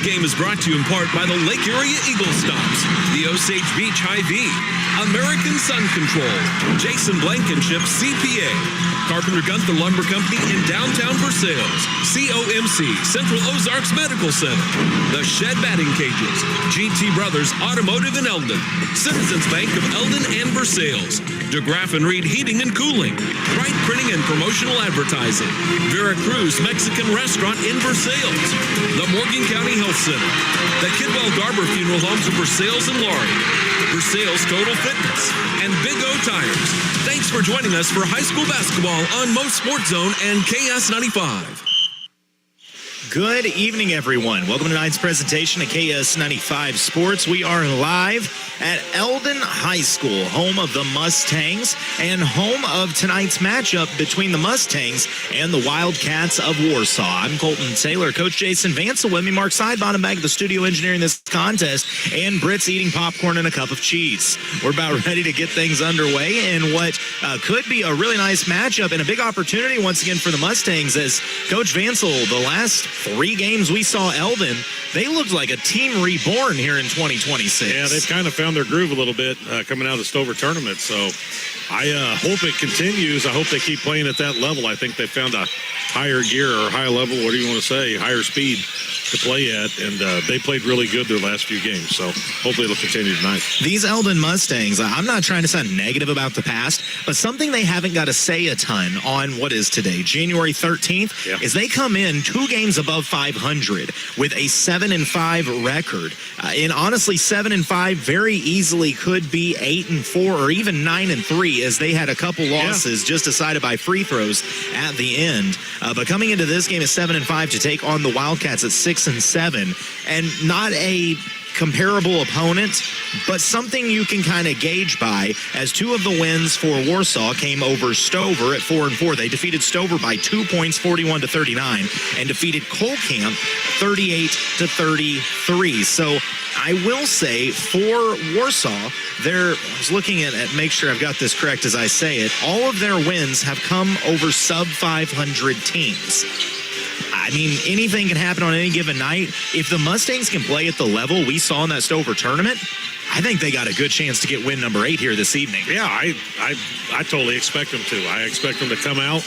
game is brought to you in part by the Lake Area Eagle Stops, the Osage Beach Hy-V, American Sun Control, Jason Blankenship CPA, Carpenter Gunther Lumber Company in downtown Versailles, COMC, Central Ozarks Medical Center, the Shed Batting Cages, GT Brothers Automotive in Eldon, Citizens Bank of Eldon and Versailles, DeGraff and Reed Heating and Cooling, Wright Printing and Promotional Advertising, Vera Cruz Mexican Restaurant in Versailles, the Morgan County Health Center, the Kidwell Garber Funeral Homes of Versailles and Laurie, Versailles Total Fitness, and Big O Tires. Thanks for joining us for high school basketball on MoSportsZone and KS95. Good evening, everyone. Welcome to tonight's presentation of KS95 Sports. We are live at Eldon High School, home of the Mustangs and home of tonight's matchup between the Mustangs and the Wildcats of Warsaw. I'm Colton Taylor, Coach Jason Vancel with me, Mark Sidebottom back at the studio engineering this contest, and Britt's eating popcorn and a cup of cheese. We're about ready to get things underway in what could be a really nice matchup and a big opportunity once again for the Mustangs, as Coach Vancel, the last 3 games we saw Eldon, they looked like a team reborn here in 2026. Yeah, they've kind of found their groove a little bit coming out of the Stover tournament. So I hope it continues. I hope they keep playing at that level. I think they found a higher gear or high level, what do you want to say, higher speed to play at, and they played really good their last few games. So hopefully it'll continue tonight. These Eldon Mustangs, I'm not trying to sound negative about the past, but something they haven't got to say a ton on what is today, January 13th, is they come in 2 games above 500 with a 7-5 record. And honestly, 7-5 very easily could be 8-4 or even 9-3, as they had a couple losses just decided by free throws at the end. But coming into this game at 7-5 to take on the Wildcats at 6-7, and not a comparable opponent, but something you can kind of gauge by, as 2 of the wins for Warsaw came over Stover at 4-4. They defeated Stover by 2 points, 41-39, and defeated Colcamp 38-33. So I will say for Warsaw, I was looking at make sure I've got this correct as I say it, all of their wins have come over sub-500 teams. I mean, anything can happen on any given night. If the Mustangs can play at the level we saw in that Stover tournament, I think they got a good chance to get win number 8 here this evening. Yeah, I totally expect them to. I expect them to come out.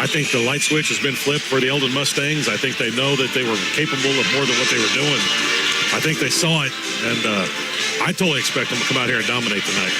I think the light switch has been flipped for the Eldon Mustangs. I think they know that they were capable of more than what they were doing. I think they saw it, and I totally expect them to come out here and dominate tonight.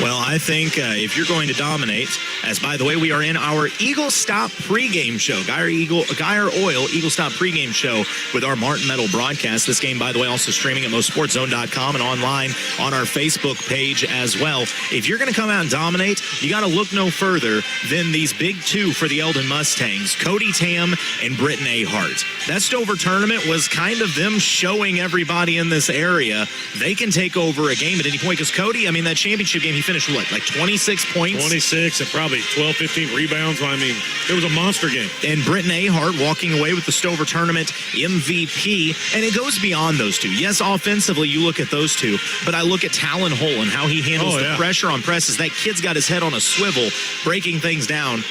Well, I think if you're going to dominate, as by the way, we are in our Eagle Stop pregame show, Geyer Oil Eagle Stop pregame show with our Martin Metal broadcast. This game, by the way, also streaming at MoSportsZone.com and online on our Facebook page as well. If you're going to come out and dominate, you got to look no further than these big 2 for the Eldon Mustangs, Cody Tam and Britton Ahart. That Stover tournament was kind of them showing everybody in this area they can take over a game at any point, because Cody, I mean, that championship game, he finished what, like 26 points? 26 and probably 12, 15 rebounds. I mean, it was a monster game. And Britton Ahart walking away with the Stover tournament MVP. And it goes beyond those 2. Yes, offensively, you look at those 2, but I look at Talon Hole and how he handles the pressure on presses. That kid's got his head on a swivel, breaking things down.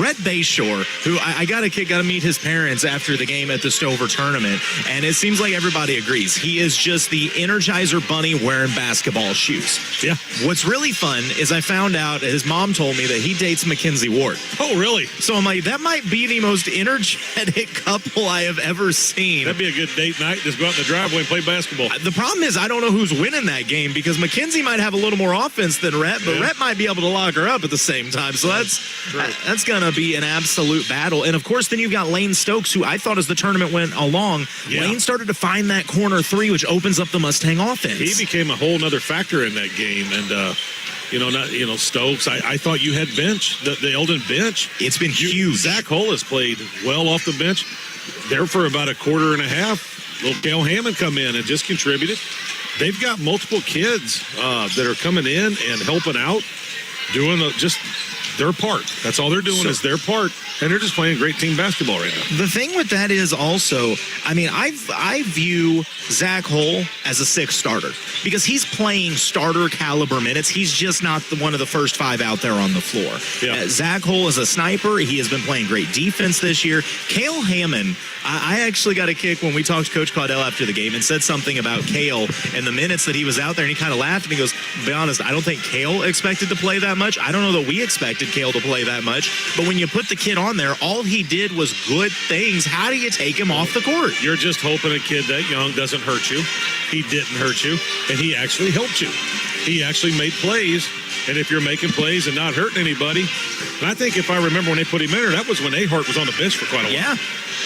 Rhett Bayshore, who I got to meet his parents after the game at the Stover tournament, and it seems like everybody agrees. He is just the Energizer Bunny wearing basketball shoes. Yeah. What's really fun is I found out, his mom told me that he dates Mackenzie Ward. Oh, really? So I'm like, that might be the most energetic couple I have ever seen. That'd be a good date night. Just go out in the driveway and play basketball. The problem is I don't know who's winning that game, because Mackenzie might have a little more offense than Rhett, but Rhett might be able to lock her up at the same time. So that's going to be an absolute battle. And, of course, then you've got Lane Stokes, who I thought as the tournament went along, Lane started to find that corner 3, which opens up the Mustang offense. He became a whole other factor in that game. And, Stokes, I thought you had bench, the Eldon bench. It's been huge. Zach Hull has played well off the bench there for about a quarter and a half. Little Gail Hammond come in and just contributed. They've got multiple kids that are coming in and helping out, doing just their part. That's all they're doing is their part, and they're just playing great team basketball right now. The thing with that is also, I mean, I view Zach Hull as a sixth starter because he's playing starter caliber minutes. He's just not one of the first five out there on the floor. Yeah. Zach Hull is a sniper. He has been playing great defense this year. Cale Hammond, I actually got a kick when we talked to Coach Caudell after the game and said something about Cale and the minutes that he was out there, and he kind of laughed and he goes, to be honest, I don't think Cale expected to play that much. I don't know that we expected Cale to play that much, but when you put the kid on there, all he did was good things. How do you take him off the court? You're just hoping a kid that young doesn't hurt you. He didn't hurt you, and he actually helped you. He actually made plays, and if you're making plays and not hurting anybody, and I think if I remember when they put him in there, that was when Ahart was on the bench for quite a while. Yeah.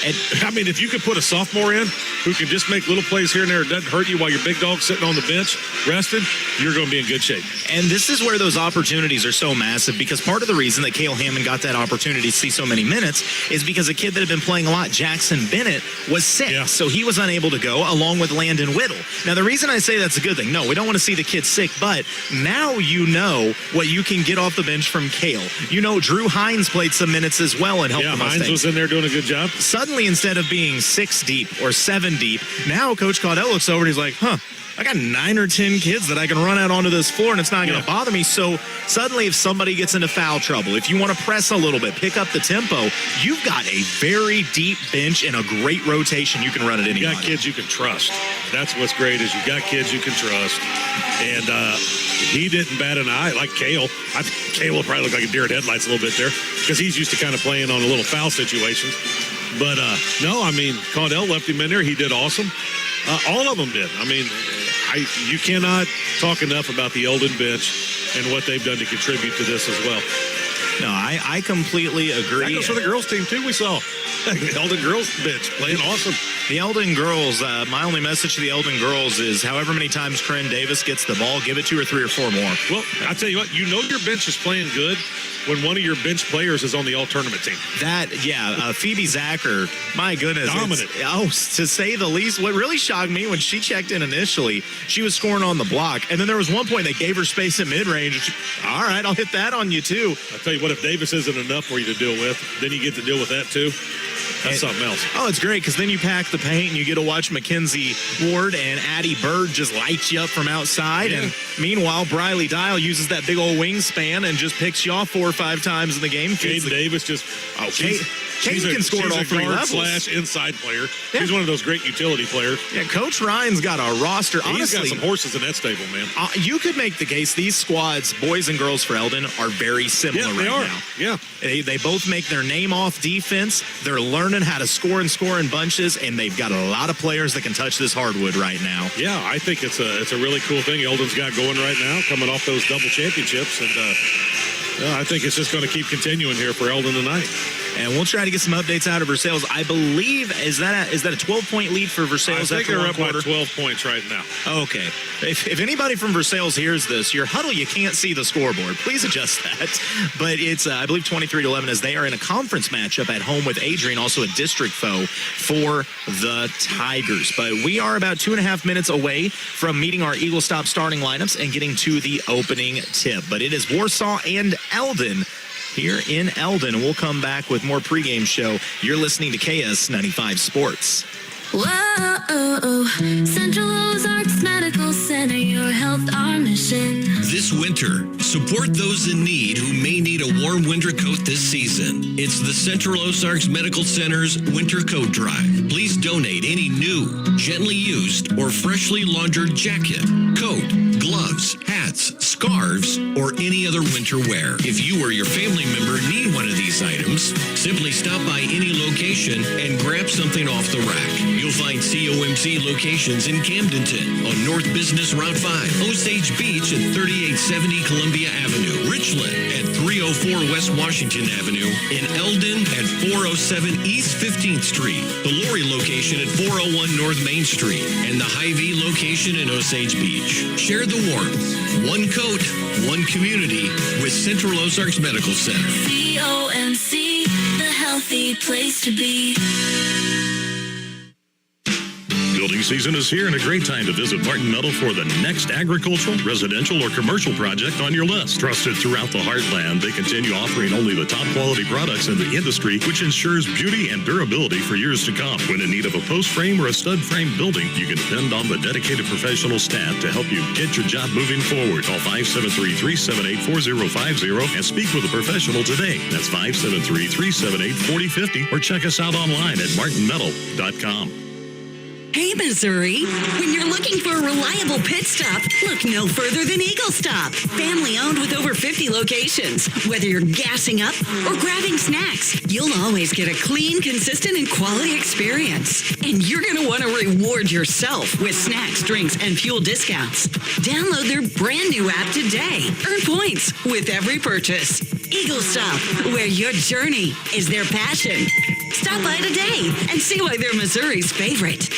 And I mean, if you could put a sophomore in who can just make little plays here and there, it doesn't hurt you while your big dog's sitting on the bench rested, you're going to be in good shape. And this is where those opportunities are so massive, because part of the reason that Cale Hammond got that opportunity to see so many minutes is because a kid that had been playing a lot, Jackson Bennett, was sick. Yeah. So he was unable to go, along with Landon Whittle. Now, the reason I say that's a good thing, no, we don't want to see the kid sick, but now you know what you can get off the bench from Cale. You know Drew Hines played some minutes as well and helped the Mustangs. Hines was in there doing a good job. Suddenly, instead of being 6 deep or 7 deep, now Coach Caudell looks over and he's like, I got 9 or 10 kids that I can run out onto this floor and it's not going to bother me. So suddenly if somebody gets into foul trouble, if you want to press a little bit, pick up the tempo, you've got a very deep bench and a great rotation you can run at any time. You got kids you can trust. That's what's great is you got kids you can trust. And he didn't bat an eye like Cale. I think Cale will probably look like a deer in headlights a little bit there because he's used to kind of playing on a little foul situations. But, no, I mean, Caudell left him in there. He did awesome. All of them did. I mean, you cannot talk enough about the Eldon bench and what they've done to contribute to this as well. No, I completely agree. That goes for the girls' team, too, we saw. The Eldon girls bench playing awesome. The Eldon girls, my only message to the Eldon girls is however many times Trent Davis gets the ball, give it 2 or 3 or 4 more. Well, I tell you what, you know your bench is playing good when one of your bench players is on the all-tournament team. Phoebe Zacher, my goodness. Dominant. To say the least. What really shocked me when she checked in initially, she was scoring on the block. And then there was one point they gave her space at mid-range. All right, I'll hit that on you, too. I'll tell you what, if Davis isn't enough for you to deal with, then you get to deal with that, too. That's something else. Oh, it's great because then you pack the paint and you get to watch Mackenzie Ward and Addie Bird just light you up from outside. Yeah. And meanwhile, Briley Dial uses that big old wingspan and just picks you off 4 or 5 times in the game. Caden Davis just... Kate can score at all 3 levels. / inside player. Yeah. She's one of those great utility players. Yeah, Coach Ryan's got a roster. Honestly, he's got some horses in that stable, man. You could make the case these squads, boys and girls for Eldon, are very similar now. Yeah. They both make their name off defense. They're learning how to score in bunches, and they've got a lot of players that can touch this hardwood right now. Yeah, I think it's a really cool thing Eldon's got going right now, coming off those double championships, and I think it's just going to keep continuing here for Eldon tonight. And we'll try to get some updates out of Versailles. I believe, is that a 12-point lead for Versailles? I think they're up by 12 points right now. Okay. If anybody from Versailles hears this, your huddle, you can't see the scoreboard. Please adjust that. But it's, I believe, 23-11 as they are in a conference matchup at home with Adrian, also a district foe for the Tigers. But we are about 2.5 minutes away from meeting our Eagle Stop starting lineups and getting to the opening tip. But it is Warsaw and Eldon here in Eldon. We'll come back with more pregame show. You're listening to KS95 Sports. Whoa, Central Ozarks Medical Center, your health, our mission. This winter, support those in need who may need a warm winter coat this season. It's the Central Ozarks Medical Center's Winter Coat Drive. Please donate any new, gently used, or freshly laundered jacket, coat, gloves, hats, scarves, or any other winter wear. If you or your family member need one of these items, simply stop by any location and grab something off the rack. You'll find COMC locations in Camdenton on North Business Route 5, Osage Beach at 3870 Columbia Avenue, Richland at 304 West Washington Avenue, in Eldon at 407 East 15th Street, the Lori location at 401 North Main Street, and the Hy-Vee location in Osage Beach. Share the warmth. One coat, one community with Central Ozarks Medical Center. COMC, the healthy place to be. Building season is here and a great time to visit Martin Metal for the next agricultural, residential, or commercial project on your list. Trusted throughout the heartland, they continue offering only the top quality products in the industry, which ensures beauty and durability for years to come. When in need of a post frame or a stud frame building, you can depend on the dedicated professional staff to help you get your job moving forward. Call 573-378-4050 and speak with a professional today. That's 573-378-4050 or check us out online at martinmetal.com. Hey, Missouri. When you're looking for a reliable pit stop, look no further than Eagle Stop. Family owned with over 50 locations. Whether you're gassing up or grabbing snacks, you'll always get a clean, consistent, and quality experience. And you're going to want to reward yourself with snacks, drinks, and fuel discounts. Download their brand new app today. Earn points with every purchase. Eagle Stop, where your journey is their passion. Stop by today and see why they're Missouri's favorite.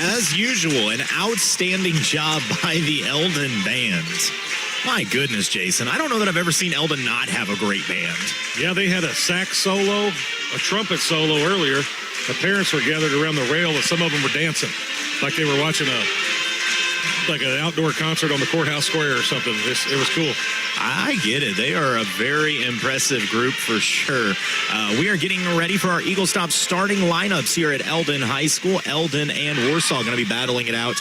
As usual, an outstanding job by the Eldon band. My goodness, Jason. I don't know that I've ever seen Eldon not have a great band. Yeah, they had a sax solo, a trumpet solo earlier. The parents were gathered around the rail, and some of them were dancing like they were watching an outdoor concert on the courthouse square or something. It was cool. I get it. They are a very impressive group for sure. We are getting ready for our Eagle Stop starting lineups here at Eldon High School. Eldon and Warsaw are going to be battling it out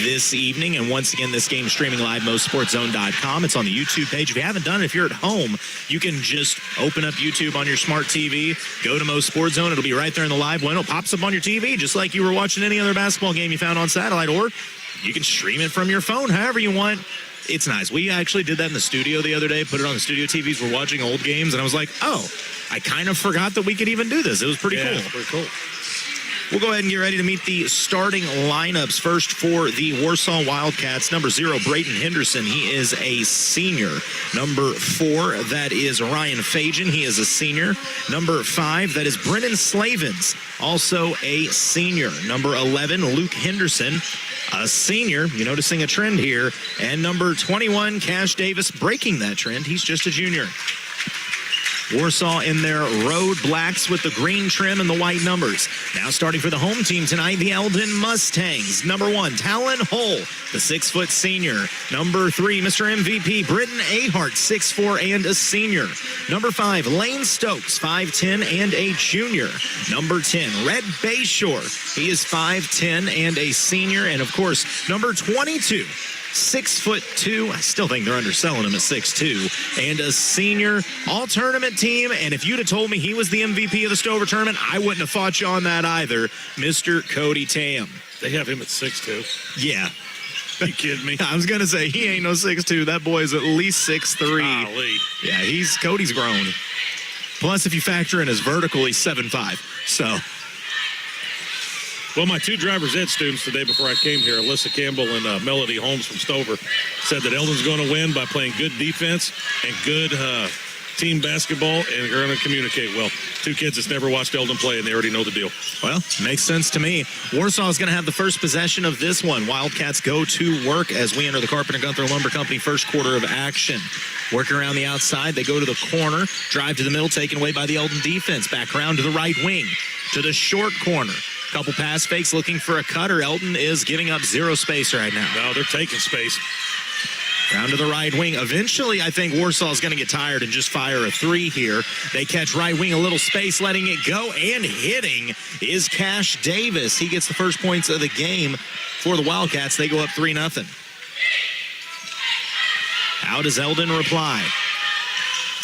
this evening. And once again, this game streaming live, MoSportsZone.com. It's on the YouTube page. If you haven't done it, if you're at home, you can just open up YouTube on your smart TV, go to MoSportsZone. It'll be right there in the live window. It pops up on your TV just like you were watching any other basketball game you found on satellite, or you can stream it from your phone, however you want. It's nice. We actually did that in the studio the other day, put it on the studio TVs. We're watching old games, and I was like, oh, I kind of forgot that we could even do this. It was pretty cool. It's pretty cool. We'll go ahead and get ready to meet the starting lineups. First for the Warsaw Wildcats, number 0, Brayton Henderson. He is a senior. Number 4, that is Ryan Fajan. He is a senior. Number 5, that is Brennan Slavens, also a senior. Number 11, Luke Henderson, a senior. You're noticing a trend here. And number 21, Cash Davis, breaking that trend. He's just a junior. Warsaw in their road blacks with the green trim and the white numbers. Now starting for the home team tonight, the Eldon Mustangs. Number 1, Talon Hull, the 6-foot senior. Number 3, Mr. MVP, Britton Ahart, 6'4" and a senior. Number 5, Lane Stokes, 5'10" and a junior. Number 10, Red Bayshore. He is 5'10" and a senior. And of course, number 22, 6'2". I still think they're underselling him at 6'2", and a senior. All-tournament team, and if you'd have told me he was the MVP of the Stover tournament, I wouldn't have fought you on that either, Mr. Cody Tam. They have him at 6'2". Yeah. Are you kidding me? I was going to say, he ain't no 6'2". That boy is at least 6'3". Golly. Yeah, Cody's grown. Plus, if you factor in his vertical, he's 7'5". So... Well, my 2 driver's ed students today before I came here, Alyssa Campbell and Melody Holmes from Stover, said that Eldon's going to win by playing good defense and good team basketball, and they're going to communicate well. 2 kids that's never watched Eldon play, and they already know the deal. Well, makes sense to me. Warsaw is going to have the first possession of this one. Wildcats go to work as we enter the Carpenter Gunther Lumber Company first quarter of action. Working around the outside, they go to the corner, drive to the middle, taken away by the Eldon defense. Back around to the right wing, to the short corner. Couple pass fakes looking for a cutter. Eldon is giving up 0 space right now. No, they're taking space. Down to the right wing. Eventually, I think Warsaw is going to get tired and just fire a 3 here. They catch right wing, a little space, letting it go, and hitting is Cash Davis. He gets the first points of the game for the Wildcats. They go up 3-0. How does Eldon reply?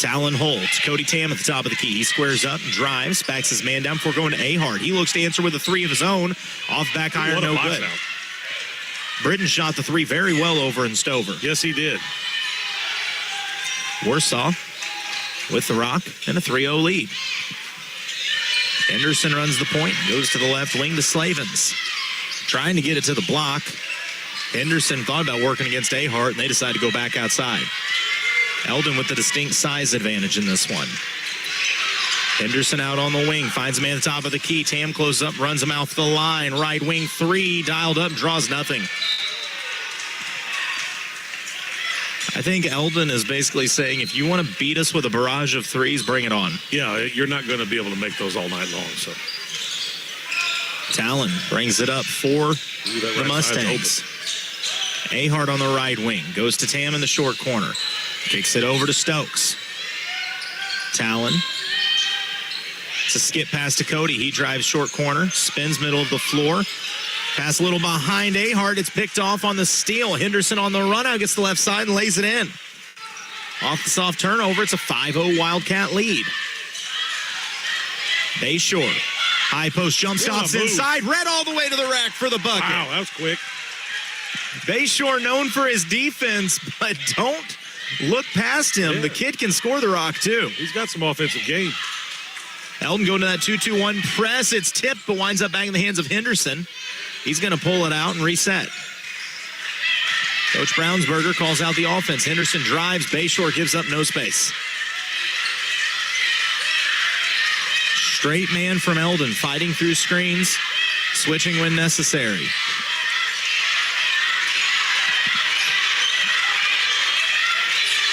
Talon Hull to Cody Tam at the top of the key. He squares up, drives, backs his man down before going to Ahart. He looks to answer with a 3 of his own. Off back iron, no good. Out. Britton shot the 3 very well over in Stover. Yes, he did. Warsaw with the rock and a 3-0 lead. Henderson runs the point, goes to the left wing to Slavens. Trying to get it to the block. Henderson thought about working against Ahart, and they decided to go back outside. Eldon with the distinct size advantage in this one. Henderson out on the wing, finds a man at the top of the key. Tam closes up, runs him out the line. Right wing 3, dialed up, draws nothing. I think Eldon is basically saying, if you want to beat us with a barrage of threes, bring it on. Yeah, you're not going to be able to make those all night long. So Talon brings it up for the Mustangs. Ahart on the right wing, goes to Tam in the short corner. Kicks it over to Stokes. Talon. It's a skip pass to Cody. He drives short corner, spins middle of the floor. Pass a little behind Ahart. It's picked off on the steal. Henderson on the run out, gets the left side and lays it in. Off the soft turnover, it's a 5-0 Wildcat lead. Bayshore. High post jump stops inside. Red all the way to the rack for the bucket. Wow, that was quick. Bayshore known for his defense, but don't look past him. Yeah. The kid can score the rock, too. He's got some offensive game. Eldon going to that 2-2-1 press. It's tipped, but winds up back in the hands of Henderson. He's going to pull it out and reset. Coach Brownsberger calls out the offense. Henderson drives. Bayshore gives up no space. Straight man from Eldon, fighting through screens, switching when necessary.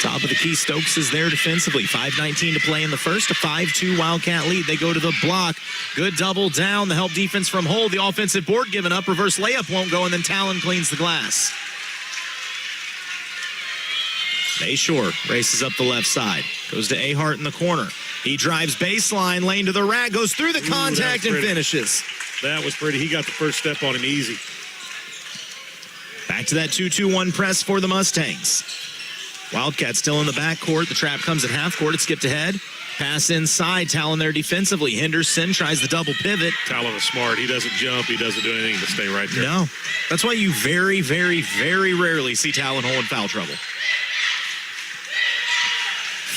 Top of the key, Stokes is there defensively. 5:19 to play in the first, a 5-2 Wildcat lead. They go to the block. Good double down. The help defense from Hold. The offensive board given up. Reverse layup won't go, and then Talon cleans the glass. Bayshore races up the left side. Goes to Ahart in the corner. He drives baseline, lane to the rack, goes through the contact and finishes. That was pretty. He got the first step on him easy. Back to that 2-2-1 press for the Mustangs. Wildcats still in the backcourt. The trap comes at half court. It's skipped ahead. Pass inside. Talon there defensively. Henderson tries the double pivot. Talon is smart. He doesn't jump. He doesn't do anything but stay right there. No. That's why you very, very, very rarely see Talon Hole in foul trouble.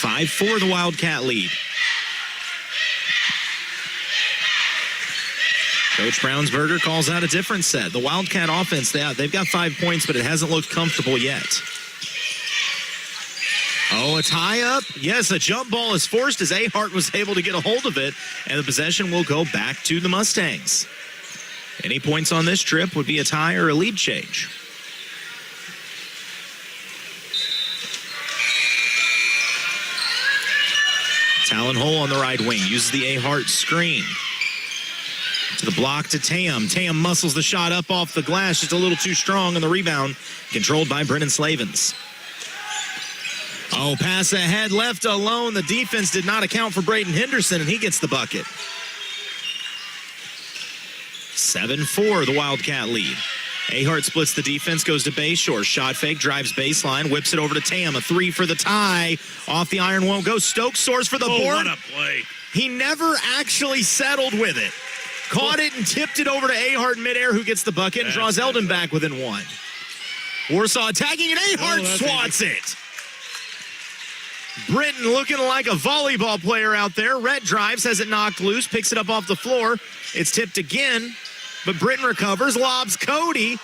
5-4 the Wildcat lead. Coach Brownsberger calls out a different set. The Wildcat offense, they've got 5 points, but it hasn't looked comfortable yet. Oh, a tie-up. Yes, a jump ball is forced as Ahart was able to get a hold of it, and the possession will go back to the Mustangs. Any points on this trip would be a tie or a lead change. Talon Hole on the right wing uses the Ahart screen. To the block to Tam. Tam muscles the shot up off the glass, just a little too strong, and the rebound controlled by Brennan Slavens. Oh, pass ahead, left alone. The defense did not account for Braden Henderson, and he gets the bucket. 7-4, the Wildcat lead. Ahart splits the defense, goes to Bayshore. Shot fake, drives baseline, whips it over to Tam. A 3 for the tie. Off the iron, won't go. Stokes soars for the board. What a play. He never actually settled with it. Caught it and tipped it over to Ahart midair, who gets the bucket and draws Eldon back within 1. Warsaw attacking, and Ahart swats it. Britton looking like a volleyball player out there. Rhett drives, has it knocked loose, picks it up off the floor. It's tipped again, but Britton recovers, lobs Cody.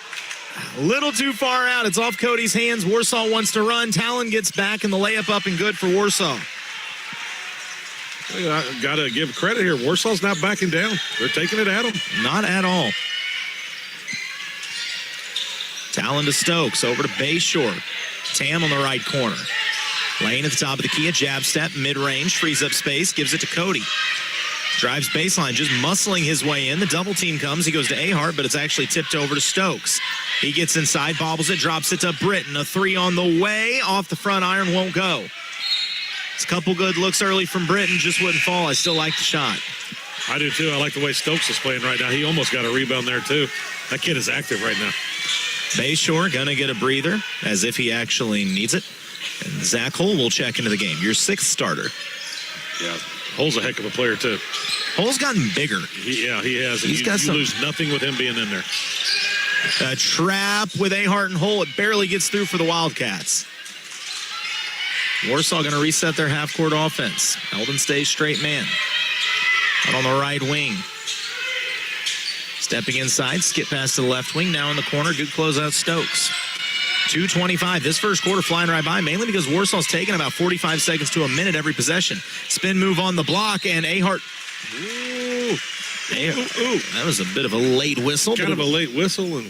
A little too far out. It's off Cody's hands. Warsaw wants to run. Talon gets back, and the layup up and good for Warsaw. I got to give credit here. Warsaw's not backing down. They're taking it at them. Not at all. Talon to Stokes, over to Bayshore. Tam on the right corner. Lane at the top of the key, a jab step, mid-range, frees up space, gives it to Cody. Drives baseline, just muscling his way in. The double team comes. He goes to Ahart, but it's actually tipped over to Stokes. He gets inside, bobbles it, drops it to Britton. A 3 on the way. Off the front iron, won't go. It's a couple good looks early from Britton, just wouldn't fall. I still like the shot. I do, too. I like the way Stokes is playing right now. He almost got a rebound there, too. That kid is active right now. Bayshore going to get a breather, as if he actually needs it. And Zach Hull will check into the game, your 6th starter. Yeah, Hull's a heck of a player, too. Hull's gotten bigger. He has. He's got you lose nothing with him being in there. A trap with Ahart and Hull. It barely gets through for the Wildcats. Warsaw going to reset their half-court offense. Eldon stays straight man. Out on the right wing. Stepping inside, skip pass to the left wing. Now in the corner, good closeout Stokes. 2:25. This first quarter flying right by, mainly because Warsaw's taking about 45 seconds to a minute every possession. Spin move on the block, and Ahart. Ooh. That was a bit of a late whistle. Kind of a late whistle.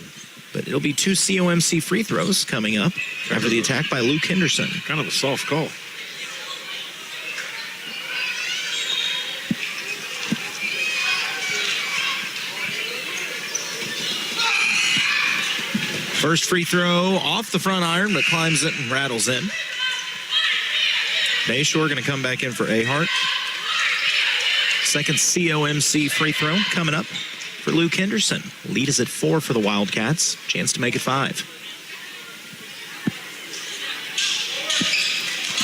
But it'll be 2 COMC free throws coming up after the attack by Luke Henderson. Kind of a soft call. First free throw off the front iron, but climbs it and rattles in. Bayshore going to come back in for Ahart. Second COMC free throw coming up for Luke Henderson. Lead is at 4 for the Wildcats. Chance to make it 5.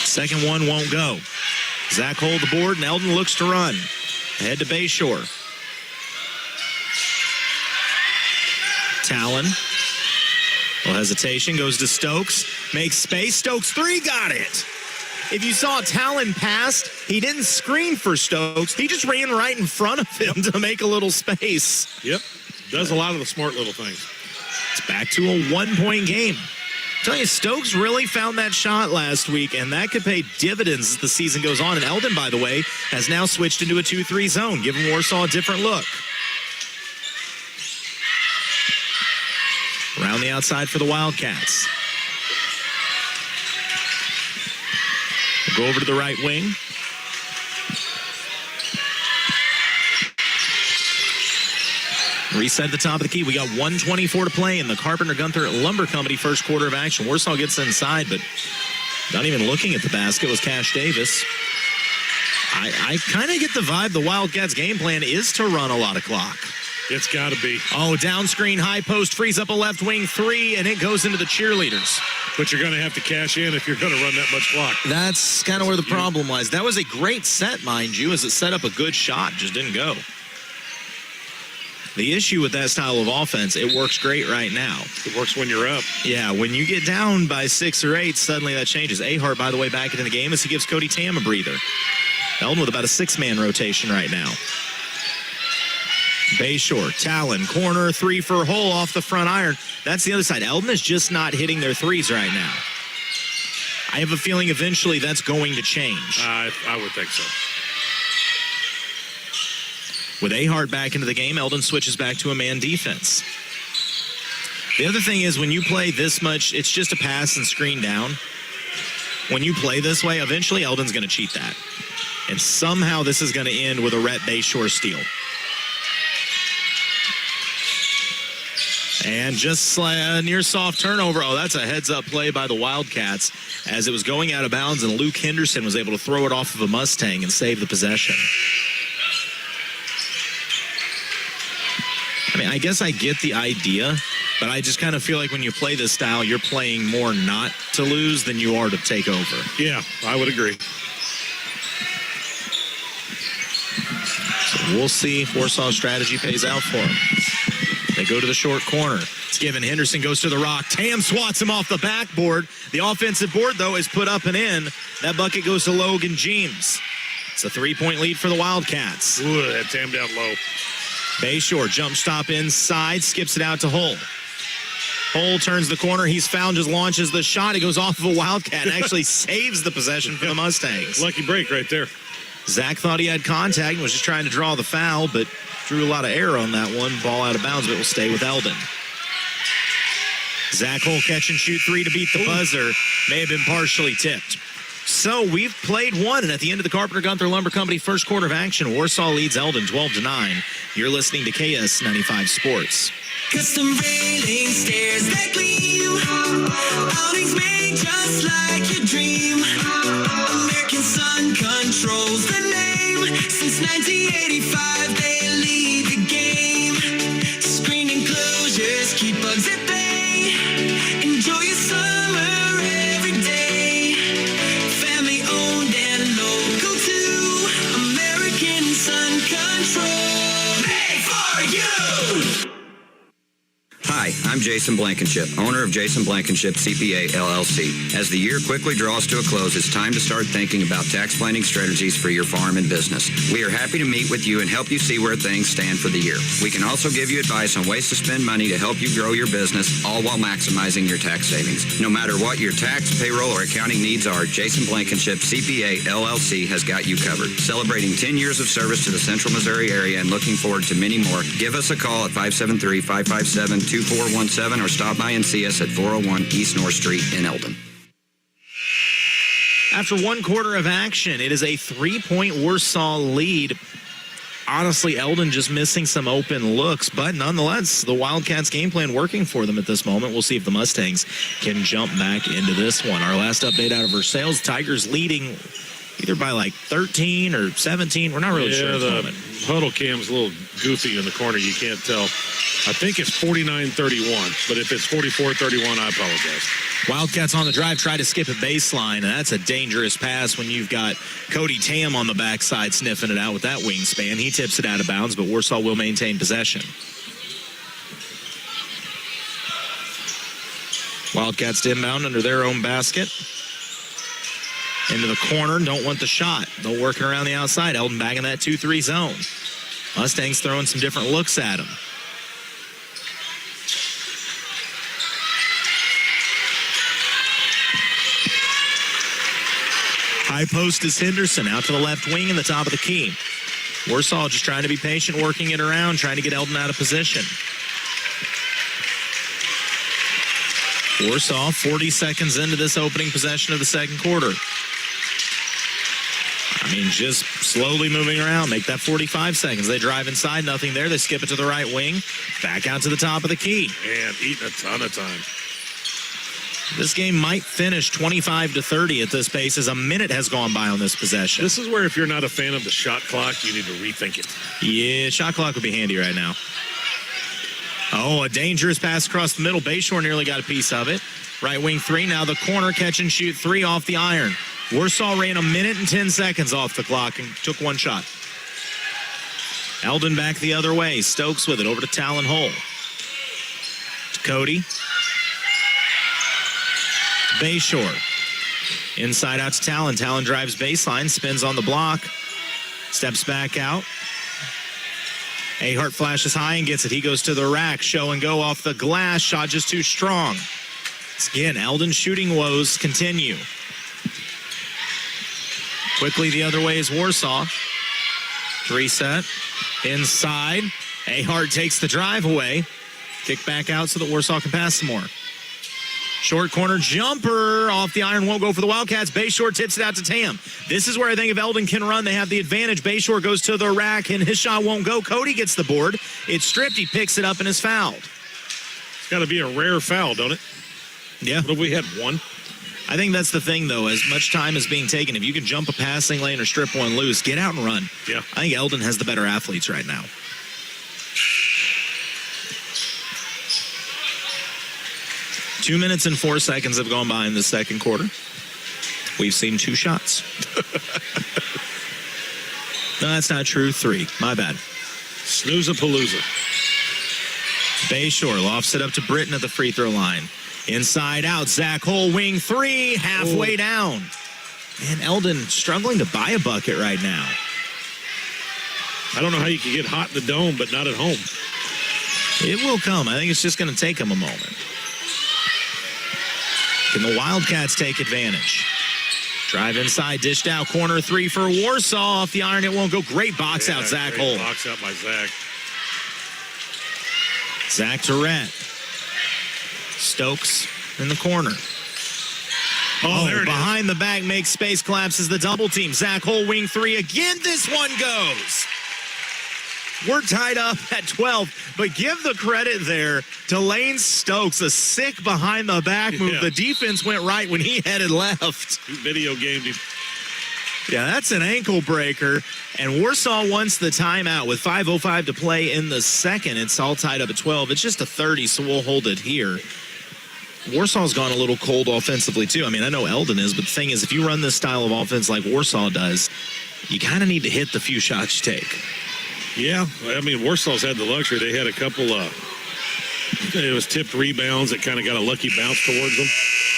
Second one won't go. Zach hold the board, and Eldon looks to run. Ahead to Bayshore. Talon. No hesitation, goes to Stokes. Makes space. Stokes 3, got it. If you saw Talon pass, he didn't screen for Stokes. He just ran right in front of him to make a little space. Yep. Does a lot of the smart little things. It's back to a 1-point game. I tell you, Stokes really found that shot last week, and that could pay dividends as the season goes on. And Eldon, by the way, has now switched into a 2-3 zone, giving Warsaw a different look. Around the outside for the Wildcats. We'll go over to the right wing. Reset the top of the key. We got 1:24 to play in the Carpenter-Gunther Lumber Company first quarter of action. Warsaw gets inside, but not even looking at the basket was Cash Davis. I kind of get the vibe the Wildcats' game plan is to run a lot of clock. It's got to be. Oh, down screen, high post, frees up a left wing 3, and it goes into the cheerleaders. But you're going to have to cash in if you're going to run that much clock. That's kind of where the problem lies. That was a great set, mind you, as it set up a good shot, just didn't go. The issue with that style of offense, it works great right now. It works when you're up. Yeah, when you get down by 6 or 8, suddenly that changes. Ahart, by the way, back into the game as he gives Cody Tam a breather. Eldon with about a 6-man rotation right now. Bayshore, Talon, corner 3 for Hull off the front iron. That's the other side. Eldon is just not hitting their threes right now. I have a feeling eventually that's going to change. I would think so. With Ahart back into the game, Eldon switches back to a man defense. The other thing is when you play this much, it's just a pass and screen down. When you play this way, eventually Eldon's going to cheat that. And somehow this is going to end with a Rhett Bayshore steal. And just near soft turnover. Oh, that's a heads-up play by the Wildcats as it was going out of bounds, and Luke Henderson was able to throw it off of a Mustang and save the possession. I mean, I guess I get the idea, but I just kind of feel like when you play this style, you're playing more not to lose than you are to take over. Yeah, I would agree. So we'll see if Warsaw's strategy pays out for them. They go to the short corner. It's given. Henderson goes to the rock. Tam swats him off the backboard. The offensive board, though, is put up and in. That bucket goes to Logan Jeems. It's a 3-point lead for the Wildcats. Ooh, that Tam down low. Bayshore, jump stop inside, skips it out to Hull. Hull turns the corner. He's fouled, just launches the shot. It goes off of a Wildcat and actually saves the possession for the Mustangs. Lucky break right there. Zach thought he had contact and was just trying to draw the foul, but drew a lot of air on that one. Ball out of bounds, but will stay with Eldon. Zach Hull catch and shoot 3 to beat the buzzer. May have been partially tipped. So we've played one, and at the end of the Carpenter-Gunther Lumber Company first quarter of action, Warsaw leads Eldon 12-9. You're listening to KS95 Sports. Custom railing stairs that gleam. Awnings made just like your dream. American Sun controls the name. Since 1985, they lead the game. Screen enclosures keep bugs at bay. Enjoy your summer every day. Family owned and local too. American Sun Control. Made for you. Hi, Hi, I'm Jason Blankenship, owner of Jason Blankenship CPA LLC. As the year quickly draws to a close, it's time to start thinking about tax planning strategies for your farm and business. We are happy to meet with you and help you see where things stand for the year. We can also give you advice on ways to spend money to help you grow your business, all while maximizing your tax savings. No matter what your tax, payroll, or accounting needs are, Jason Blankenship CPA LLC has got you covered. Celebrating 10 years of service to the Central Missouri area and looking forward to many more. Give us a call at 573-557-2417 or stop by and see us at 401 East North Street in Eldon. After one quarter of action, it is a 3-point Warsaw lead. Honestly, Eldon just missing some open looks, but nonetheless, the Wildcats game plan working for them at this moment. We'll see if the Mustangs can jump back into this one. Our last update out of Versailles, Tigers leading either by like 13 or 17. We're not really sure at the moment. Huddle cam's a little goofy in the corner. You can't tell. I think it's 49-31, but if it's 44-31, I apologize. Wildcats on the drive, try to skip a baseline, and that's a dangerous pass when you've got Cody Tam on the backside sniffing it out with that wingspan. He tips it out of bounds, but Warsaw will maintain possession. Wildcats to inbound under their own basket. Into the corner, don't want the shot. They'll work it around the outside. Eldon back in that 2-3 zone. Mustangs throwing some different looks at him. High post is Henderson out to the left wing in the top of the key. Warsaw just trying to be patient, working it around, trying to get Eldon out of position. Warsaw 40 seconds into this opening possession of the second quarter. I mean, just slowly moving around. Make that 45 seconds. They drive inside, nothing there. They skip it to the right wing. Back out to the top of the key. And eating a ton of time. This game might finish 25-30 at this pace as a minute has gone by on this possession. This is where if you're not a fan of the shot clock, you need to rethink it. Yeah, shot clock would be handy right now. Oh, a dangerous pass across the middle. Bayshore nearly got a piece of it. Right wing three, now the corner, catch and shoot three off the iron. Warsaw ran a minute and 10 seconds off the clock and took one shot. Eldon back the other way. Stokes with it over to Talon Hole. To Cody. Bayshore. Inside out to Talon. Talon drives baseline, spins on the block. Steps back out. Ahart flashes high and gets it. He goes to the rack. Show and go off the glass. Shot just too strong. Again, Eldon's shooting woes continue. Quickly the other way is Warsaw. Three set. Inside. Ahart takes the drive away. Kick back out so that Warsaw can pass some more. Short corner jumper off the iron, won't go for the Wildcats. Bayshore tips it out to Tam. This is where I think if Eldon can run, they have the advantage. Bayshore goes to the rack, and his shot won't go. Cody gets the board. It's stripped. He picks it up and is fouled. It's got to be a rare foul, don't it? Yeah. What if we had one? I think that's the thing, though. As much time is being taken, if you can jump a passing lane or strip one loose, get out and run. Yeah. I think Eldon has the better athletes right now. Two minutes and 4 seconds have gone by in the second quarter. We've seen two shots. No, that's not true. Three. My bad. Snooze-a-palooza. Bayshore lofts it up to Britton at the free throw line. Inside out. Zach Hole, wing three, halfway down. Man, Eldon struggling to buy a bucket right now. I don't know how you can get hot in the dome, but not at home. It will come. I think it's just going to take him a moment. Can the Wildcats take advantage? Drive inside, dished out, corner three for Warsaw. Off the iron, it won't go. Great box out, Zach Hole. Box out by Zach. Zach Tourette. Stokes in the corner. There it behind the back, makes space, collapses the double team. Zach Hole, wing three again. This one goes. We're tied up at 12, but give the credit there to Lane Stokes, a sick behind the back move. Yeah. The defense went right when he headed left. He video gamed him. Yeah, that's an ankle breaker. And Warsaw wants the timeout with 5:05 to play in the second. It's all tied up at 12. It's just a 30, so we'll hold it here. Warsaw's gone a little cold offensively, too. I mean, I know Eldon is, but the thing is, if you run this style of offense like Warsaw does, you kind of need to hit the few shots you take. Yeah, I mean, Warsaw's had the luxury. They had a couple it was tipped rebounds that kind of got a lucky bounce towards them.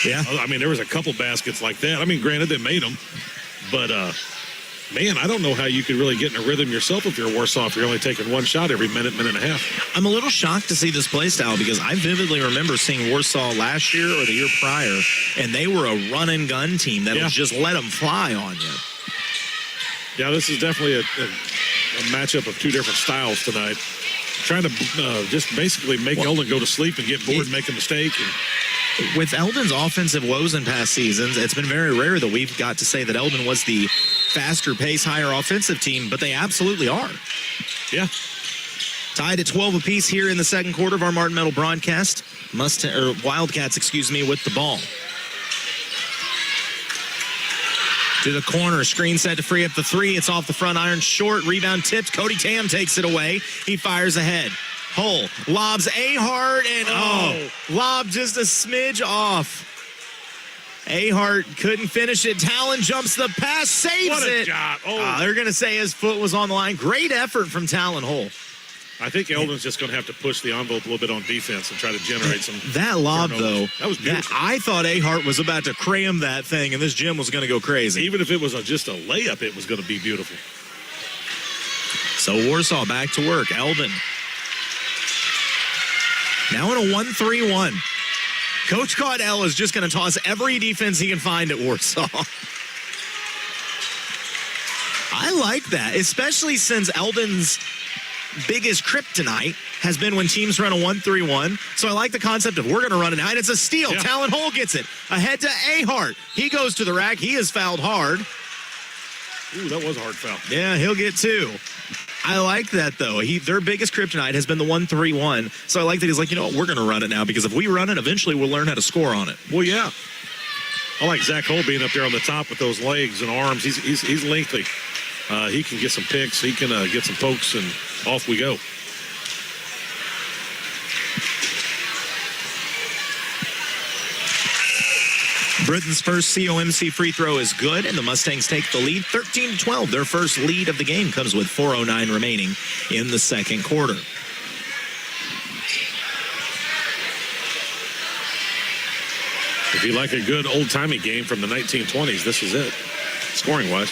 Yeah. I mean, there was a couple baskets like that. I mean, granted, they made them, but man, I don't know how you could really get in a rhythm yourself if you're Warsaw if you're only taking one shot every minute and a half. I'm a little shocked to see this play style because I vividly remember seeing Warsaw last year or the year prior, and they were a run and gun team that would just let them fly on you. Yeah, this is definitely a matchup of two different styles tonight. Trying to just basically make Eldon go to sleep and get bored and make a mistake. With Eldon's offensive woes in past seasons, it's been very rare that we've got to say that Eldon was the faster pace, higher offensive team, but they absolutely are. Yeah. Tied at 12 apiece here in the second quarter of our Martin Metal broadcast. Wildcats, with the ball. To the corner, screen set to free up the three. It's off the front iron, short, rebound tipped. Cody Tam takes it away. He fires ahead. Hull lobs Ahart, and lob just a smidge off. Ahart couldn't finish it. Talon jumps the pass, saves what a it. Job. They're going to say his foot was on the line. Great effort from Talon Hull. I think Eldon's just going to have to push the envelope a little bit on defense and try to generate some. That lob, though, that was beautiful. I thought Ahart was about to cram that thing, and this gym was going to go crazy. Even if it was just a layup, it was going to be beautiful. So Warsaw back to work. Eldon now in a 1-3-1. Coach Caudell is just going to toss every defense he can find at Warsaw. I like that, especially since Eldon's biggest kryptonite has been when teams run a 1-3-1. So I like the concept of we're going to run it out. It's a steal. Yeah. Talon Hull gets it. Ahead to Ahart. He goes to the rack. He is fouled hard. Ooh, that was a hard foul. Yeah, he'll get two. I like that, though. Their biggest kryptonite has been the 1-3-1. So I like that he's like, you know what, we're going to run it now because if we run it, eventually we'll learn how to score on it. Well, yeah. I like Zach Hull being up there on the top with those legs and arms. He's lengthy. He can get some picks. He can get some pokes, and off we go. Britain's first COMC free throw is good, and the Mustangs take the lead 13-12. Their first lead of the game comes with 4:09 remaining in the second quarter. If you like a good old-timey game from the 1920s, this is it, scoring-wise.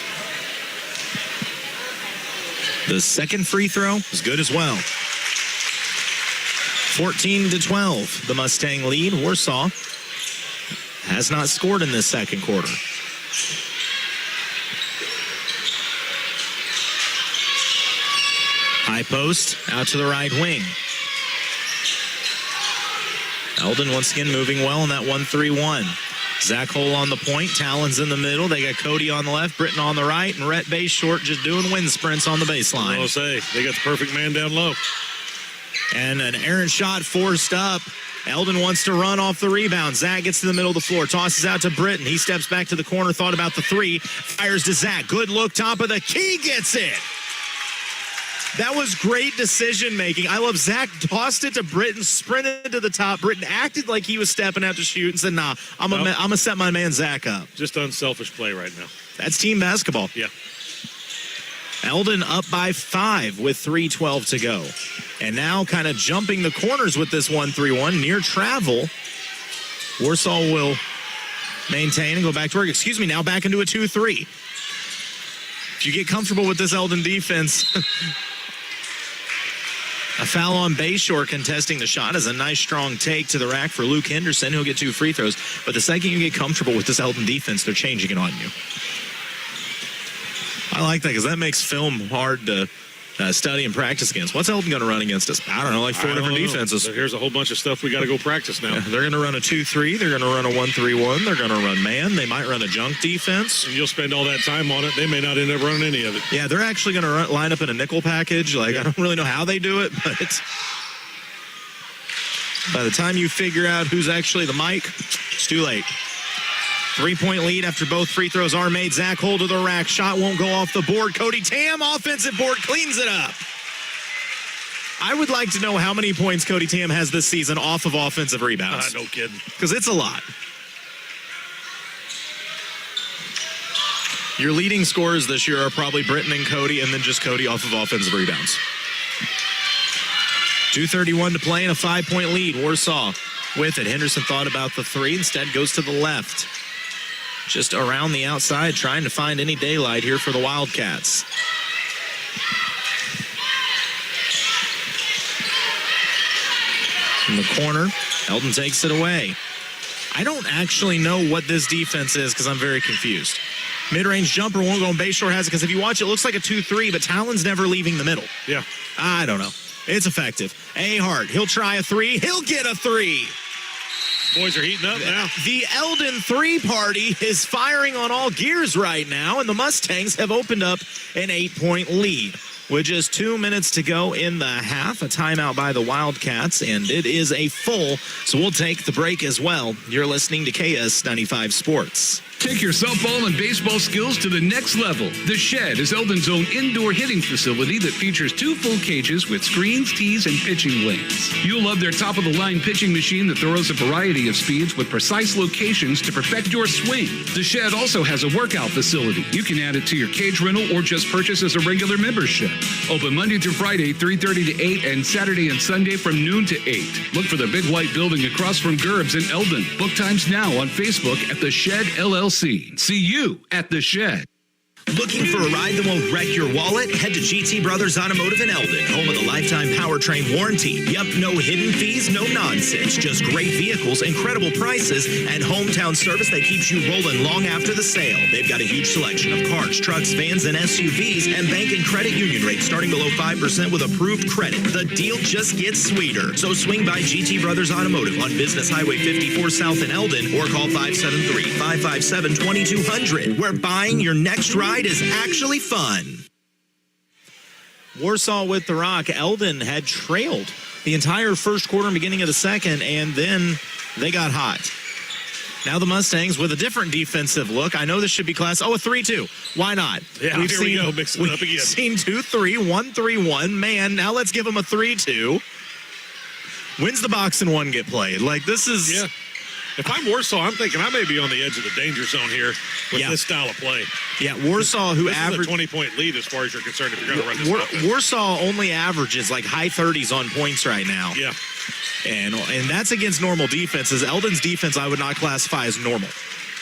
The second free throw is good as well. 14-12, the Mustang lead. Warsaw has not scored in this second quarter. High post, out to the right wing. Eldon once again moving well in that 1-3-1. Zach Hull on the point, Talon's in the middle. They got Cody on the left, Britton on the right, and Rhett Bay short just doing wind sprints on the baseline. I'll say, they got the perfect man down low. And an errant shot forced up. Eldon wants to run off the rebound. Zach gets to the middle of the floor, tosses out to Britton. He steps back to the corner, thought about the three, fires to Zach. Good look, top of the key, gets it. That was great decision-making. I love Zach tossed it to Britton, sprinted to the top. Britton acted like he was stepping out to shoot and said, nah, I'm going to set my man Zach up. Just unselfish play right now. That's team basketball. Yeah. Eldon up by 5 with 3:12 to go. And now kind of jumping the corners with this 1-3-1 near travel. Warsaw will maintain and go back to work. Excuse me, now back into a 2-3. If you get comfortable with this Eldon defense, a foul on Bayshore contesting the shot is a nice strong take to the rack for Luke Henderson. He'll get 2 free throws. But the second you get comfortable with this Eldon defense, they're changing it on you. I like that because that makes film hard to study and practice against. What's Eldon going to run against us? I don't know, like 4 different defenses. So here's a whole bunch of stuff we got to go practice now. Yeah, they're going to run a 2-3. They're going to run a 1-3-1. They're going to run man. They might run a junk defense. And you'll spend all that time on it. They may not end up running any of it. Yeah, they're actually going to line up in a nickel package. I don't really know how they do it, but by the time you figure out who's actually the Mike, it's too late. 3-point lead after both free throws are made. Zach Hull to the rack. Shot won't go off the board. Cody Tam, offensive board, cleans it up. I would like to know how many points Cody Tam has this season off of offensive rebounds. No kidding. Because it's a lot. Your leading scorers this year are probably Britton and Cody, and then just Cody off of offensive rebounds. 2:31 to play in a 5-point lead. Warsaw with it. Henderson thought about the three, instead goes to the left. Just around the outside, trying to find any daylight here for the Wildcats. In the corner, Eldon takes it away. I don't actually know what this defense is because I'm very confused. Mid-range jumper won't go, and Bayshore has it because if you watch, it looks like a 2-3, but Talon's never leaving the middle. Yeah. I don't know. It's effective. Ahart, he'll try a three. He'll get a three. Boys are heating up now. The Eldon 3 party is firing on all gears right now, and the Mustangs have opened up an 8-point lead. With just 2 minutes to go in the half, a timeout by the Wildcats, and it is a full, so we'll take the break as well. You're listening to KS95 Sports. Take your softball and baseball skills to the next level. The Shed is Eldon's own indoor hitting facility that features 2 full cages with screens, tees, and pitching lanes. You'll love their top-of-the-line pitching machine that throws a variety of speeds with precise locations to perfect your swing. The Shed also has a workout facility. You can add it to your cage rental or just purchase as a regular membership. Open Monday through Friday, 3:30 to 8, and Saturday and Sunday from noon to 8. Look for the big white building across from Gerb's in Eldon. Book times now on Facebook at The Shed LLC. See you at The Shed. Looking for a ride that won't wreck your wallet? Head to GT Brothers Automotive in Eldon, home of the lifetime powertrain warranty. Yep, no hidden fees, no nonsense. Just great vehicles, incredible prices, and hometown service that keeps you rolling long after the sale. They've got a huge selection of cars, trucks, vans, and SUVs, and bank and credit union rates starting below 5% with approved credit. The deal just gets sweeter. So swing by GT Brothers Automotive on Business Highway 54 South in Eldon, or call 573-557-2200, where buying your next ride is actually fun. Warsaw with the rock. Eldon had trailed the entire first quarter and beginning of the second, and then they got hot. Now the Mustangs with a different defensive look. I know this should be class. Oh, a 3-2. Why not? Yeah, here we go. Mixing it up again. We've seen 2-3, 1-3-1. Man, now let's give them a 3-2. When's the box and one get played? Like, this is... Yeah. If I'm Warsaw, I'm thinking I may be on the edge of the danger zone here with this style of play. Yeah, Warsaw, who averaged a 20-point lead as far as you're concerned if you're going to run this offense. Warsaw only averages like high 30s on points right now. Yeah. And that's against normal defenses. Eldon's defense I would not classify as normal.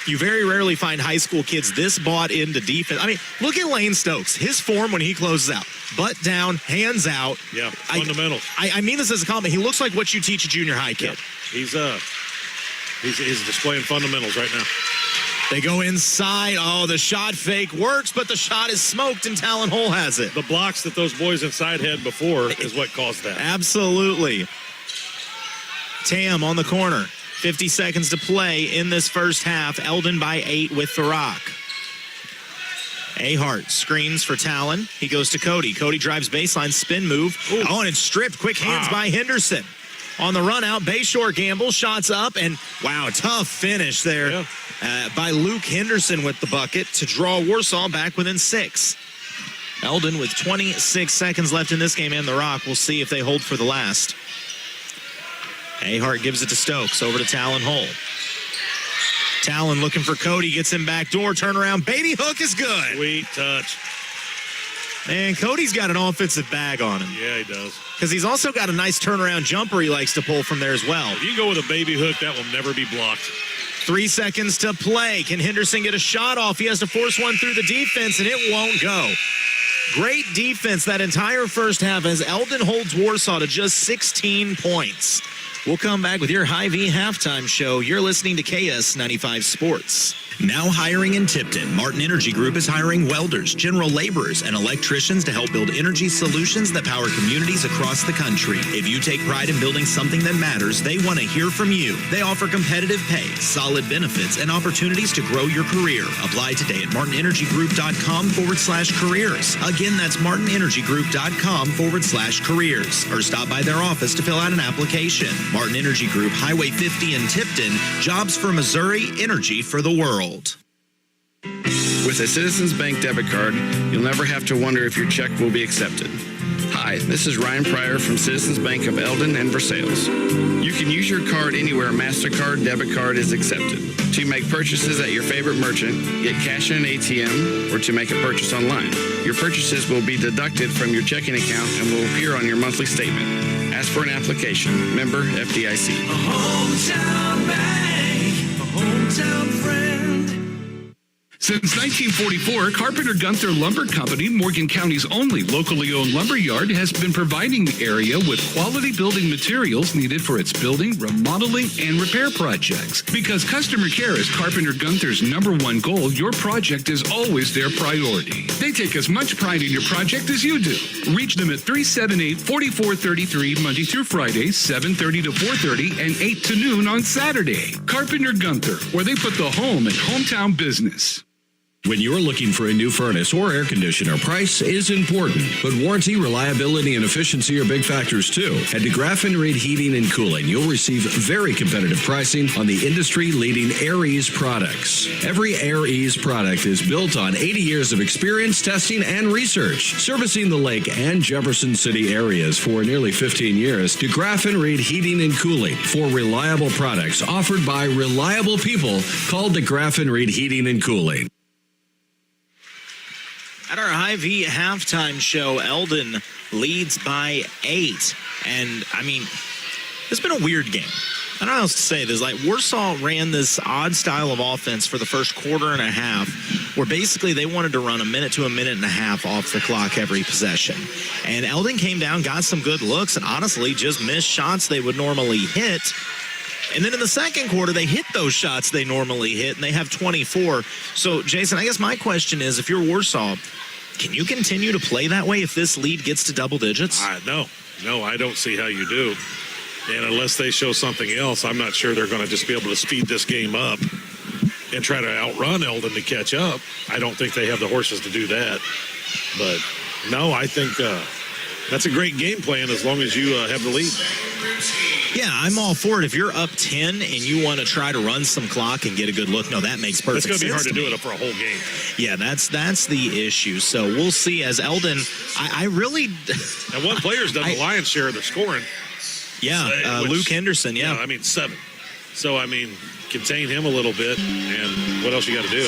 You very rarely find high school kids this bought into defense. I mean, look at Lane Stokes. His form when he closes out. Butt down, hands out. Yeah, fundamentals. I mean this as a compliment. He looks like what you teach a junior high kid. Yeah. He's displaying fundamentals right now. They go inside. Oh, the shot fake works, but the shot is smoked, and Talon Hole has it. The blocks that those boys inside had before is what caused that. Absolutely. Tam on the corner. 50 seconds to play in this first half. Eldon by 8 with the rock. Ahart screens for Talon. He goes to Cody. Cody drives baseline, spin move. Ooh. Oh, and it's stripped. Quick hands by Henderson. On the run out, Bayshore gambles, shots up, and wow, tough finish there by Luke Henderson with the bucket to draw Warsaw back within 6. Eldon with 26 seconds left in this game and the rock. We'll see if they hold for the last. Ahart gives it to Stokes, over to Talon Hole. Talon looking for Cody, gets him back door, turnaround, baby hook is good. Sweet touch. And Cody's got an offensive bag on him. Yeah, he does. Because he's also got a nice turnaround jumper he likes to pull from there as well. If you go with a baby hook, that will never be blocked. 3 seconds to play. Can Henderson get a shot off? He has to force one through the defense, and it won't go. Great defense that entire first half as Eldon holds Warsaw to just 16 points. We'll come back with your Hy-Vee halftime show. You're listening to KS95 Sports. Now hiring in Tipton, Martin Energy Group is hiring welders, general laborers, and electricians to help build energy solutions that power communities across the country. If you take pride in building something that matters, they want to hear from you. They offer competitive pay, solid benefits, and opportunities to grow your career. Apply today at martinenergygroup.com/careers. Again, that's martinenergygroup.com/careers. Or stop by their office to fill out an application. Martin Energy Group, Highway 50 in Tipton. Jobs for Missouri, energy for the world. With a Citizens Bank debit card, you'll never have to wonder if your check will be accepted. Hi, this is Ryan Pryor from Citizens Bank of Eldon and Versailles. You can use your card anywhere MasterCard debit card is accepted. To make purchases at your favorite merchant, get cash in an ATM, or to make a purchase online. Your purchases will be deducted from your checking account and will appear on your monthly statement. Ask for an application. Member FDIC. A hometown bank, a hometown friend. Since 1944, Carpenter Gunther Lumber Company, Morgan County's only locally owned lumber yard, has been providing the area with quality building materials needed for its building, remodeling, and repair projects. Because customer care is Carpenter Gunther's #1 goal, your project is always their priority. They take as much pride in your project as you do. Reach them at 378-4433 Monday through Friday, 7:30 to 4:30, and 8 to noon on Saturday. Carpenter Gunther, where they put the home in hometown business. When you're looking for a new furnace or air conditioner, price is important, but warranty, reliability, and efficiency are big factors too. At DeGraff and Reed Heating and Cooling, you'll receive very competitive pricing on the industry-leading AirEase products. Every AirEase product is built on 80 years of experience, testing, and research. Servicing the Lake and Jefferson City areas for nearly 15 years, DeGraff and Reed Heating and Cooling for reliable products offered by reliable people called DeGraff and Reed Heating and Cooling. At our Hy-Vee halftime show, Eldon leads by 8. And, I mean, it's been a weird game. I don't know how else to say this. Like, Warsaw ran this odd style of offense for the first quarter and a half, where basically they wanted to run a minute to a minute and a half off the clock every possession. And Eldon came down, got some good looks, and honestly just missed shots they would normally hit. And then in the second quarter, they hit those shots they normally hit, and they have 24. So, Jason, I guess my question is, if you're Warsaw, can you continue to play that way if this lead gets to double digits? No, I don't see how you do. And unless they show something else, I'm not sure they're going to just be able to speed this game up and try to outrun Eldon to catch up. I don't think they have the horses to do that. But, no, I think that's a great game plan as long as you have the lead. Yeah, I'm all for it. If you're up 10 and you want to try to run some clock and get a good look, no, that makes perfect sense. It's going to be hard to do it for a whole game. Yeah, that's the issue. So we'll see as Eldon. I really. And one player's done the lion's share of their scoring. Yeah, Luke Henderson. Yeah, 7. So contain him a little bit. And what else you got to do?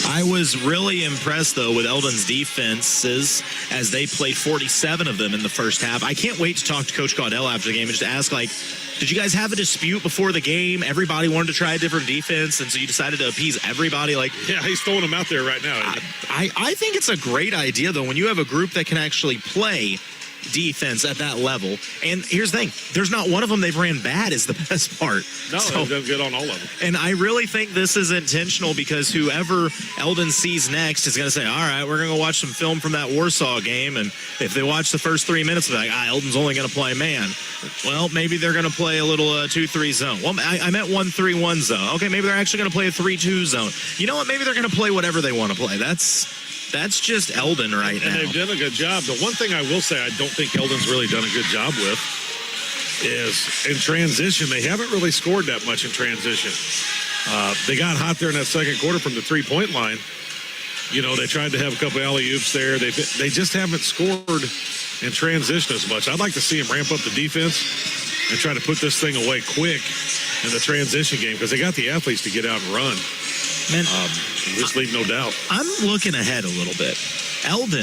I was really impressed, though, with Eldon's defenses as they played 47 of them in the first half. I can't wait to talk to Coach Caudell after the game and just ask, did you guys have a dispute before the game? Everybody wanted to try a different defense, and so you decided to appease everybody? Yeah, he's throwing them out there right now. I think it's a great idea, though, when you have a group that can actually play defense at that level. And here's the thing, there's not one of them they've ran bad is the best part. No, they've done good on all of them. And I really think this is intentional because whoever Eldon sees next is going to say, all right, we're going to go watch some film from that Warsaw game. And if they watch the first 3 minutes, they're like, Eldon's only going to play man. Well, maybe they're going to play a little 2-3 zone. Well, I meant 1-3-1 zone. Okay, maybe they're actually going to play a 3-2 zone. You know what? Maybe they're going to play whatever they want to play. That's just Eldon right now. And they've done a good job. The one thing I will say I don't think Eldon's really done a good job with is in transition. They haven't really scored that much in transition. They got hot there in that second quarter from the three-point line. They tried to have a couple alley-oops there. They just haven't scored in transition as much. I'd like to see them ramp up the defense and try to put this thing away quick in the transition game because they got the athletes to get out and run. Man, just leave no doubt. I'm looking ahead a little bit. Eldon,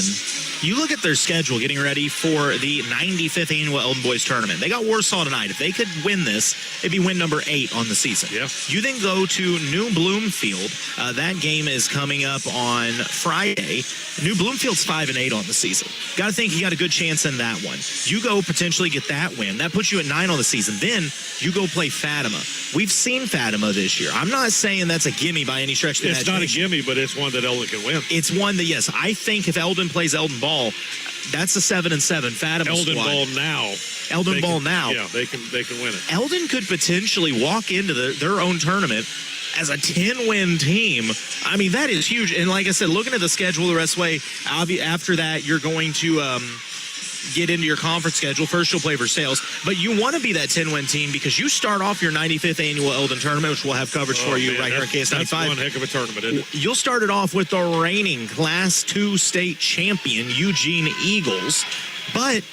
you look at their schedule getting ready for the 95th annual Eldon Boys Tournament. They got Warsaw tonight. If they could win this, it'd be win number 8 on the season. Yeah. You then go to New Bloomfield. That game is coming up on Friday. New Bloomfield's 5-8 on the season. Got to think you got a good chance in that one. You go potentially get that win. That puts you at 9 on the season. Then you go play Fatima. We've seen Fatima this year. I'm not saying that's a gimme by any stretch of the imagination. It's not a gimme, but it's one that Eldon can win. It's one that, yes, I think if Eldon plays Eldon ball, that's a 7-7 Fatima Eldon squad. ball now. Eldon ball now. Yeah, they can win it. Eldon could potentially walk into their own tournament as a 10-win team. I mean, that is huge. And like I said, looking at the schedule the rest of the way, after that, you're going to get into your conference schedule. First, you'll play Versailles, but you want to be that 10-win team because you start off your 95th annual Eldon tournament, which we'll have coverage for you right here on KS95. That's one heck of a tournament, isn't it? You'll start it off with the reigning Class 2 state champion, Eugene Eagles. But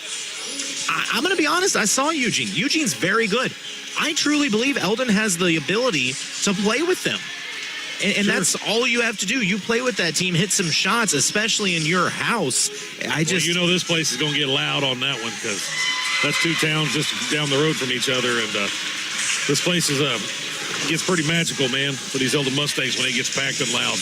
I'm going to be honest, I saw Eugene. Eugene's very good. I truly believe Eldon has the ability to play with them. And Sure. that's all you have to do. You play with that team, hit some shots, especially in your house. This place is going to get loud on that one because that's two towns just down the road from each other. And this place gets pretty magical, man, for these Eldon Mustangs when it gets packed and loud.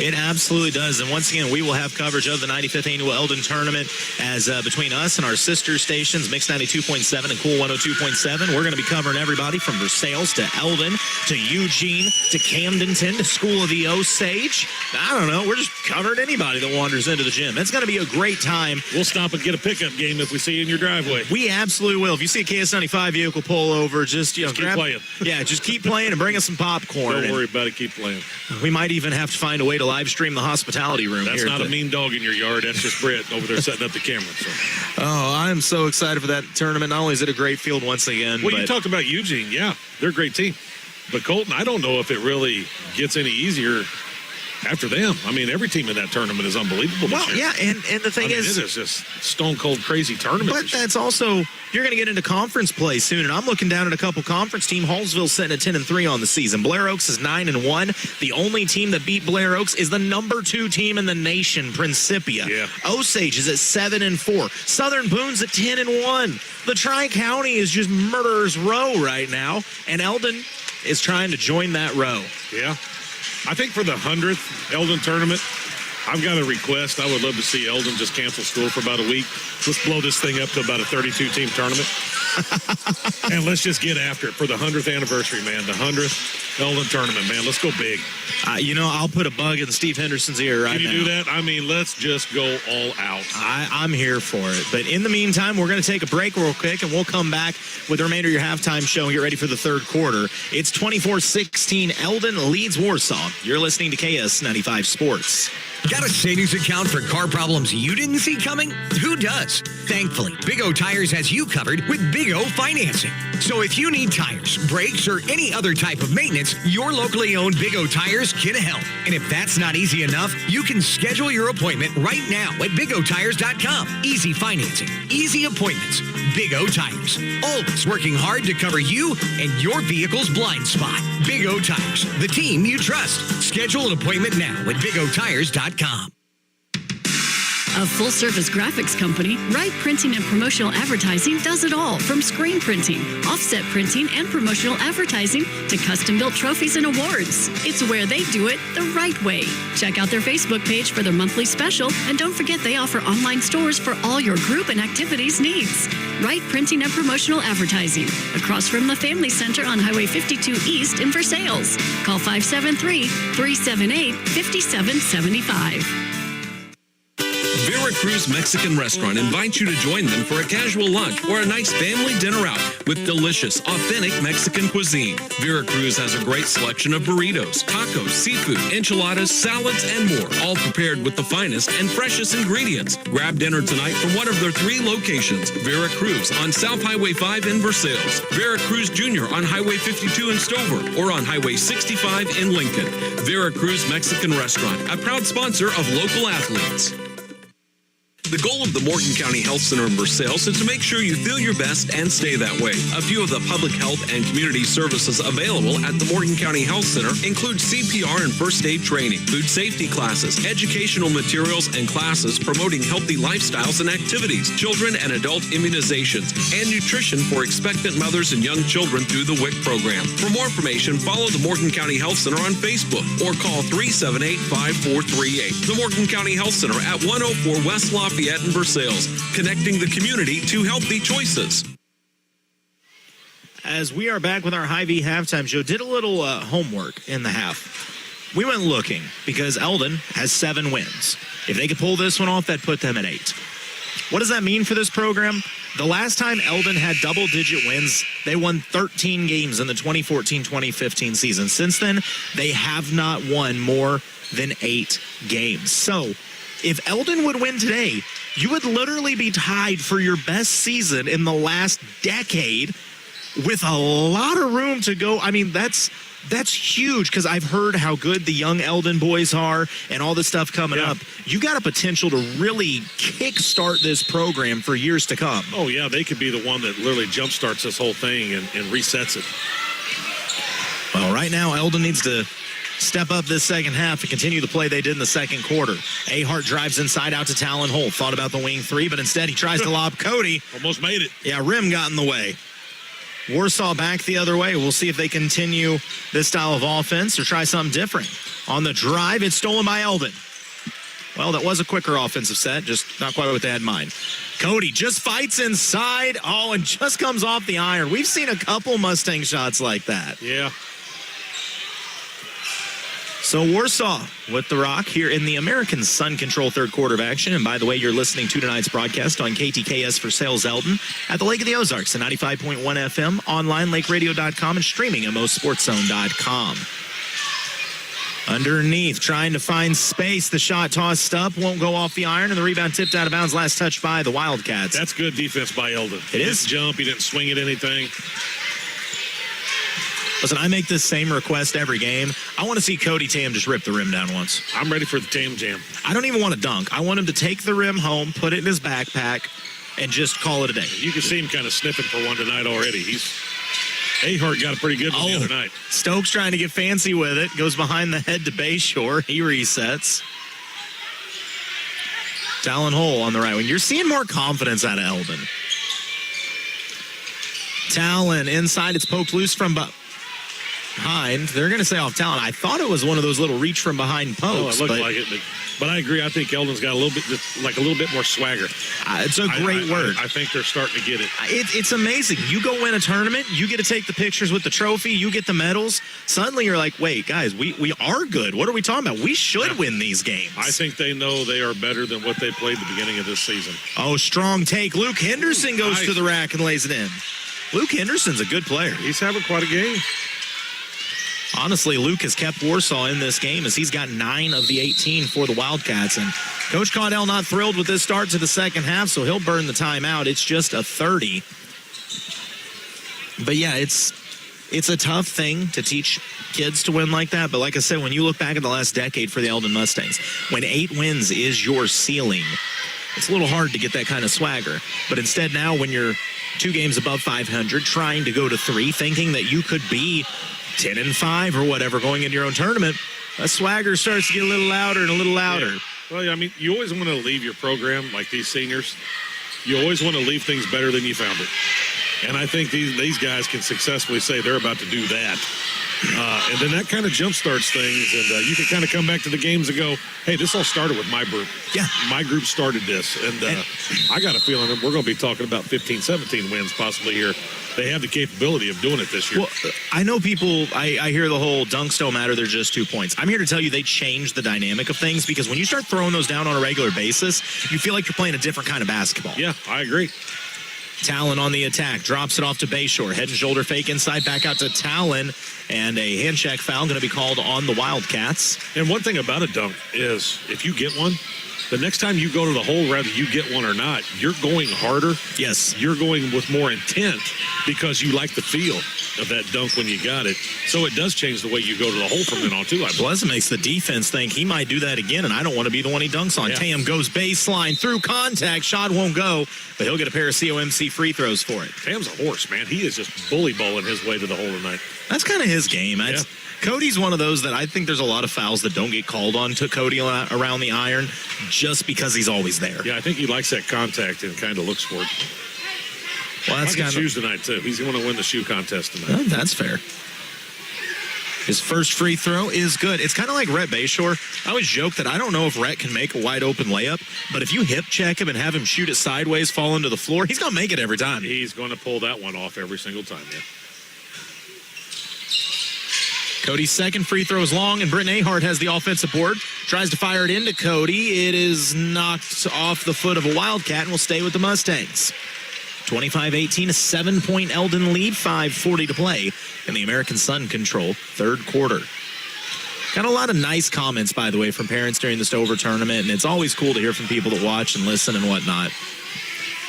It absolutely does. And once again, we will have coverage of the 95th Annual Eldon Tournament as between us and our sister stations, Mix 92.7 and Cool 102.7. We're going to be covering everybody from Versailles to Eldon to Eugene to Camdenton to School of the Osage. I don't know. We're just covering anybody that wanders into the gym. It's going to be a great time. We'll stop and get a pickup game if we see you in your driveway. We absolutely will. If you see a KS95 vehicle pull over, just keep playing. Yeah, just keep playing and bring us some popcorn. Don't worry about it. Keep playing. We might even have to find a way to live stream the hospitality room. That's here not a mean dog in your yard. That's just Brett over there setting up the camera. So. Oh, I'm so excited for that tournament. Not only is it a great field once again. Well, you talked about Eugene. Yeah, they're a great team. But Colton, I don't know if it really gets any easier after them. I mean, every team in that tournament is unbelievable. Well, yeah, and the thing is, it is just stone cold crazy tournament. But that's also, you're going to get into conference play soon, and I'm looking down at a couple conference teams. Hallsville's sitting at 10-3 on the season. Blair Oaks is 9-1. The only team that beat Blair Oaks is the number 2 team in the nation, Principia. Yeah. Osage is at 7-4. Southern Boone's at 10-1. The Tri-County is just murderer's row right now, and Eldon is trying to join that row. Yeah. I think for the 100th Eldon tournament, I've got a request. I would love to see Eldon just cancel school for about a week. Let's blow this thing up to about a 32-team tournament. And let's just get after it for the 100th anniversary, man. The 100th Eldon tournament, man. Let's go big. I'll put a bug in Steve Henderson's ear right now. Can you do that? I mean, let's just go all out. I'm here for it. But in the meantime, we're going to take a break real quick, and we'll come back with the remainder of your halftime show and get ready for the third quarter. It's 24-16. Eldon leads Warsaw. You're listening to KS95 Sports. Got a savings account for car problems you didn't see coming? Who does? Thankfully, Big O Tires has you covered with Big O Financing. So if you need tires, brakes, or any other type of maintenance, your locally owned Big O Tires can help. And if that's not easy enough, you can schedule your appointment right now at BigOTires.com. Easy financing, easy appointments. Big O Tires, always working hard to cover you and your vehicle's blind spot. Big O Tires, the team you trust. Schedule an appointment now at BigOTires.com. A full-service graphics company, Wright Printing and Promotional Advertising does it all, from screen printing, offset printing, and promotional advertising to custom-built trophies and awards. It's where they do it the right way. Check out their Facebook page for their monthly special, and don't forget they offer online stores for all your group and activities needs. Wright Printing and Promotional Advertising, across from the Family Center on Highway 52 East in Versailles. Call 573-378-5775. Veracruz Mexican Restaurant invites you to join them for a casual lunch or a nice family dinner out with delicious, authentic Mexican cuisine. Veracruz has a great selection of burritos, tacos, seafood, enchiladas, salads, and more, all prepared with the finest and freshest ingredients. Grab dinner tonight from one of their 3 locations: Veracruz on South Highway 5 in Versailles, Veracruz Jr. on Highway 52 in Stover, or on Highway 65 in Lincoln. Veracruz Mexican Restaurant, a proud sponsor of local athletes. The goal of the Morgan County Health Center in Versailles is to make sure you feel your best and stay that way. A few of the public health and community services available at the Morgan County Health Center include CPR and first aid training, food safety classes, educational materials and classes promoting healthy lifestyles and activities, children and adult immunizations, and nutrition for expectant mothers and young children through the WIC program. For more information, follow the Morgan County Health Center on Facebook or call 378-5438. The Morgan County Health Center at 104 West Lafayette in Versailles, connecting the community to healthy choices. As we are back with our Hy-Vee halftime show, did a little homework in the half. We went looking because Eldon has 7 wins. If they could pull this one off, that'd put them at 8. What does that mean for this program? The last time Eldon had double-digit wins, they won 13 games in the 2014-2015 season. Since then, they have not won more than 8 games. So If Eldon would win today, you would literally be tied for your best season in the last decade with a lot of room to go. I mean, that's huge because I've heard how good the young Eldon boys are and all this stuff coming up. You got a potential to really kickstart this program for years to come. Oh, yeah, they could be the one that literally jumpstarts this whole thing and resets it. Well, right now, Eldon needs to step up this second half and continue the play they did in the second quarter. Ahart drives inside out to Talon Holt. Thought about the wing three, but instead he tries to lob Cody. Almost made it. Yeah, rim got in the way. Warsaw back the other way. We'll see if they continue this style of offense or try something different. On the drive, it's stolen by Eldon. Well, that was a quicker offensive set, just not quite what they had in mind. Cody just fights inside. Oh, and just comes off the iron. We've seen a couple Mustang shots like that. Yeah. So Warsaw with the rock here in the American Sun Control third quarter of action. And by the way, you're listening to tonight's broadcast on KTKS for Sales Eldon at the Lake of the Ozarks at 95.1 FM, online, lakeradio.com, and streaming at MoSportsZone.com. Underneath, trying to find space. The shot tossed up, won't go off the iron, and the rebound tipped out of bounds. Last touch by the Wildcats. That's good defense by Eldon. It is. He didn't jump. He didn't swing at anything. Listen, I make this same request every game. I want to see Cody Tam just rip the rim down once. I'm ready for the Tam Jam. I don't even want to dunk. I want him to take the rim home, put it in his backpack, and just call it a day. You can see him kind of sniffing for one tonight already. Ahart got a pretty good one the other night. Stokes trying to get fancy with it. Goes behind the head to Bayshore. He resets. Talon Hole on the right wing. You're seeing more confidence out of Eldon. Talon inside. It's poked loose from behind. They're going to say off Talon. I thought it was one of those little reach from behind pokes. Oh, it looked like it. But I agree. I think Eldon's got a little bit more swagger. It's a great word. I think they're starting to get it. It's amazing. You go win a tournament, you get to take the pictures with the trophy, you get the medals. Suddenly you're like, wait, guys, we are good. What are we talking about? We should win these games. I think they know they are better than what they played at the beginning of this season. Oh, strong take. Luke Henderson goes to the rack and lays it in. Luke Henderson's a good player. He's having quite a game. Honestly, Luke has kept Warsaw in this game as he's got 9 of the 18 for the Wildcats. And Coach Caudell not thrilled with this start to the second half, so he'll burn the timeout. It's just a 30. But, yeah, it's a tough thing to teach kids to win like that. But like I said, when you look back at the last decade for the Eldon Mustangs, when 8 wins is your ceiling, it's a little hard to get that kind of swagger. But instead now when you're 2 games above 500, trying to go to 3, thinking that you could be 10-5 or whatever going into your own tournament, that swagger starts to get a little louder and a little louder. Yeah. Well, I mean, you always want to leave your program like these seniors. You always want to leave things better than you found it. And I think these guys can successfully say they're about to do that. And then that kind of jumpstarts things, and you can kind of come back to the games and go, hey, this all started with my group. Yeah. My group started this. And I got a feeling that we're going to be talking about 15, 17 wins possibly here. They have the capability of doing it this year. Well, I know people, I hear the whole dunks don't matter, they're just 2 points. I'm here to tell you they changed the dynamic of things because when you start throwing those down on a regular basis, you feel like you're playing a different kind of basketball. Yeah, I agree. Talon on the attack, drops it off to Bayshore. Head and shoulder fake inside, back out to Talon. And a hand check foul going to be called on the Wildcats. And one thing about a dunk is if you get one, the next time you go to the hole, whether you get one or not, you're going harder. Yes. You're going with more intent because you like the feel of that dunk when you got it. So it does change the way you go to the hole from then on, too. Plus, it makes the defense think he might do that again, and I don't want to be the one he dunks on. Yeah. Tam goes baseline through contact. Shot won't go, but he'll get a pair of COMC free throws for it. Tam's a horse, man. He is just bully balling his way to the hole tonight. That's kind of his game. Cody's one of those that I think there's a lot of fouls that don't get called on to Cody around the iron just because he's always there. Yeah, I think he likes that contact and kind of looks for it. Well, that's kind of shoes tonight, too. He's going to win the shoe contest tonight. That's fair. His first free throw is good. It's kind of like Rhett Bayshore. I always joke that I don't know if Rhett can make a wide open layup, but if you hip check him and have him shoot it sideways, fall into the floor, he's going to make it every time. He's going to pull that one off every single time, yeah. Cody's second free throw is long, and Britton Ahart has the offensive board. Tries to fire it into Cody. It is knocked off the foot of a Wildcat and will stay with the Mustangs. 25-18, a 7-point Eldon lead, 5:40 to play in the American Sun Control third quarter. Got a lot of nice comments, by the way, from parents during the Stover tournament, and it's always cool to hear from people that watch and listen and whatnot.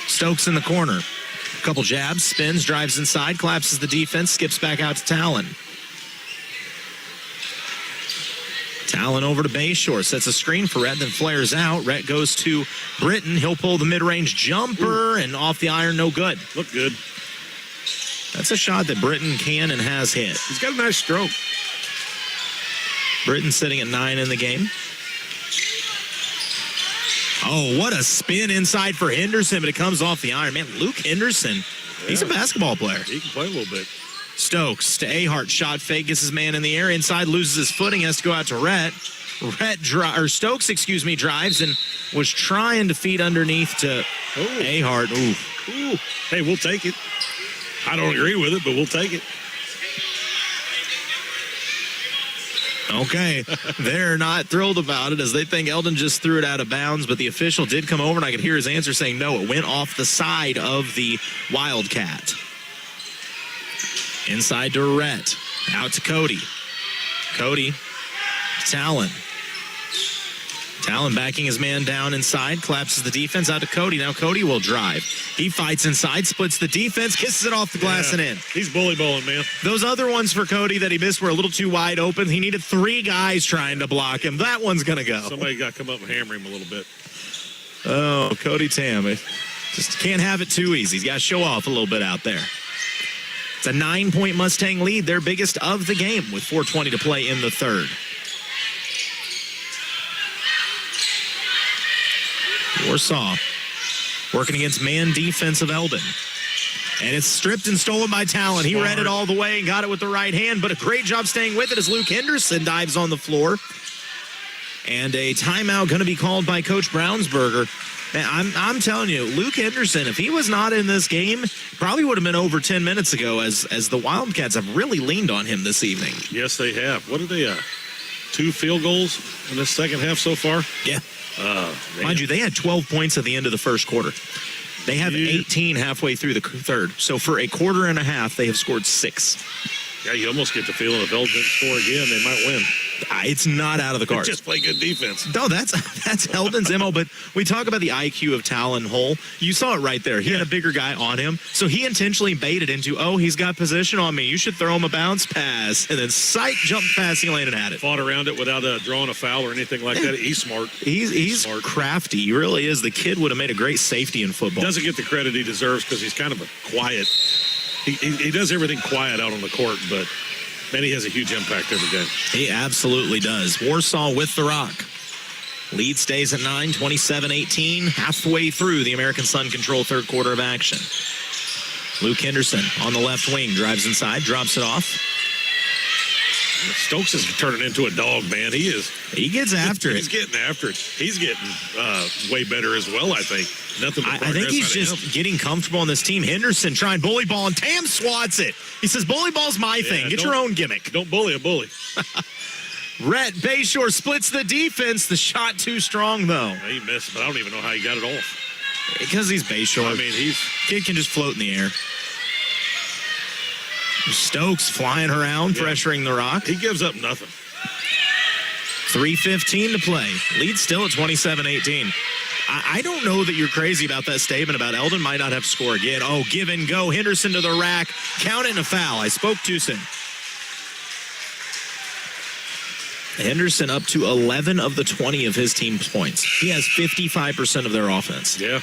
Stokes in the corner. A couple jabs, spins, drives inside, collapses the defense, skips back out to Talon. Talon over to Bayshore, sets a screen for Rhett, then flares out. Rhett goes to Britton. He'll pull the mid-range jumper, and off the iron, no good. Look good. That's a shot that Britton can and has hit. He's got a nice stroke. Britton sitting at 9 in the game. Oh, what a spin inside for Henderson, but it comes off the iron. Man, Luke Henderson, he's a basketball player. He can play a little bit. Stokes to Ahart, shot fake, gets his man in the air. Inside, loses his footing, has to go out to Rhett. Stokes, drives and was trying to feed underneath to Ahart. Ooh. Hey, we'll take it. I don't agree with it, but we'll take it. Okay, they're not thrilled about it as they think Eldon just threw it out of bounds, but the official did come over, and I could hear his answer saying no, it went off the side of the Wildcat. Inside to Rhett, out to Cody. Cody, Talon. Talon backing his man down inside, collapses the defense out to Cody. Now Cody will drive. He fights inside, splits the defense, kisses it off the glass and in. He's bully balling, man. Those other ones for Cody that he missed were a little too wide open. He needed 3 guys trying to block him. That one's going to go. Somebody got to come up and hammer him a little bit. Oh, Cody Tam. Just can't have it too easy. He's got to show off a little bit out there. It's a 9-point Mustang lead, their biggest of the game, with 4:20 to play in the third. Warsaw working against man defense of Eldon. And it's stripped and stolen by Talon. He read it all the way and got it with the right hand, but a great job staying with it as Luke Henderson dives on the floor. And a timeout going to be called by Coach Brownsberger. Man, I'm telling you, Luke Henderson, if he was not in this game, probably would have been over 10 minutes ago as the Wildcats have really leaned on him this evening. Yes, they have. What are they, 2 field goals in this second half so far? Yeah. Mind you, they had 12 points at the end of the first quarter. They have 18 halfway through the third. So for a quarter and a half, they have scored 6. Yeah, you almost get the feeling if Eldon score again, they might win. It's not out of the cards. Just play good defense. No, that's Eldon's MO. But we talk about the IQ of Talon Hull. You saw it right there. He had a bigger guy on him. So he intentionally baited into, he's got position on me. You should throw him a bounce pass. And then jumped passing lane and had it. Fought around it without drawing a foul or anything like that. He's smart. He's smart. Crafty. He really is. The kid would have made a great safety in football. Doesn't get the credit he deserves because he's kind of a quiet. He does everything quiet out on the court, but man, he has a huge impact every game. He absolutely does. Warsaw with the rock. Lead stays at 9, 27-18, halfway through the American Sun Control third quarter of action. Luke Henderson on the left wing, drives inside, drops it off. Stokes is turning into a dog, man. He gets after it. He's getting after it. He's getting way better as well, I think. Nothing but I think he's just getting comfortable on this team. Henderson trying bully ball, and Tam swats it. He says, bully ball's my thing. Get your own gimmick. Don't bully a bully. Rhett Bayshore splits the defense. The shot too strong, though. He missed, but I don't even know how he got it off. Because he's Bayshore. I mean, kid can just float in the air. Stokes flying around, pressuring the rock. He gives up nothing. 3:15 to play. Lead still at 27-18. I don't know that you're crazy about that statement about Eldon might not have to score again. Give and go. Henderson to the rack. Count it in a foul. I spoke too soon. Henderson up to 11 of the 20 of his team's points. He has 55% of their offense. Yeah.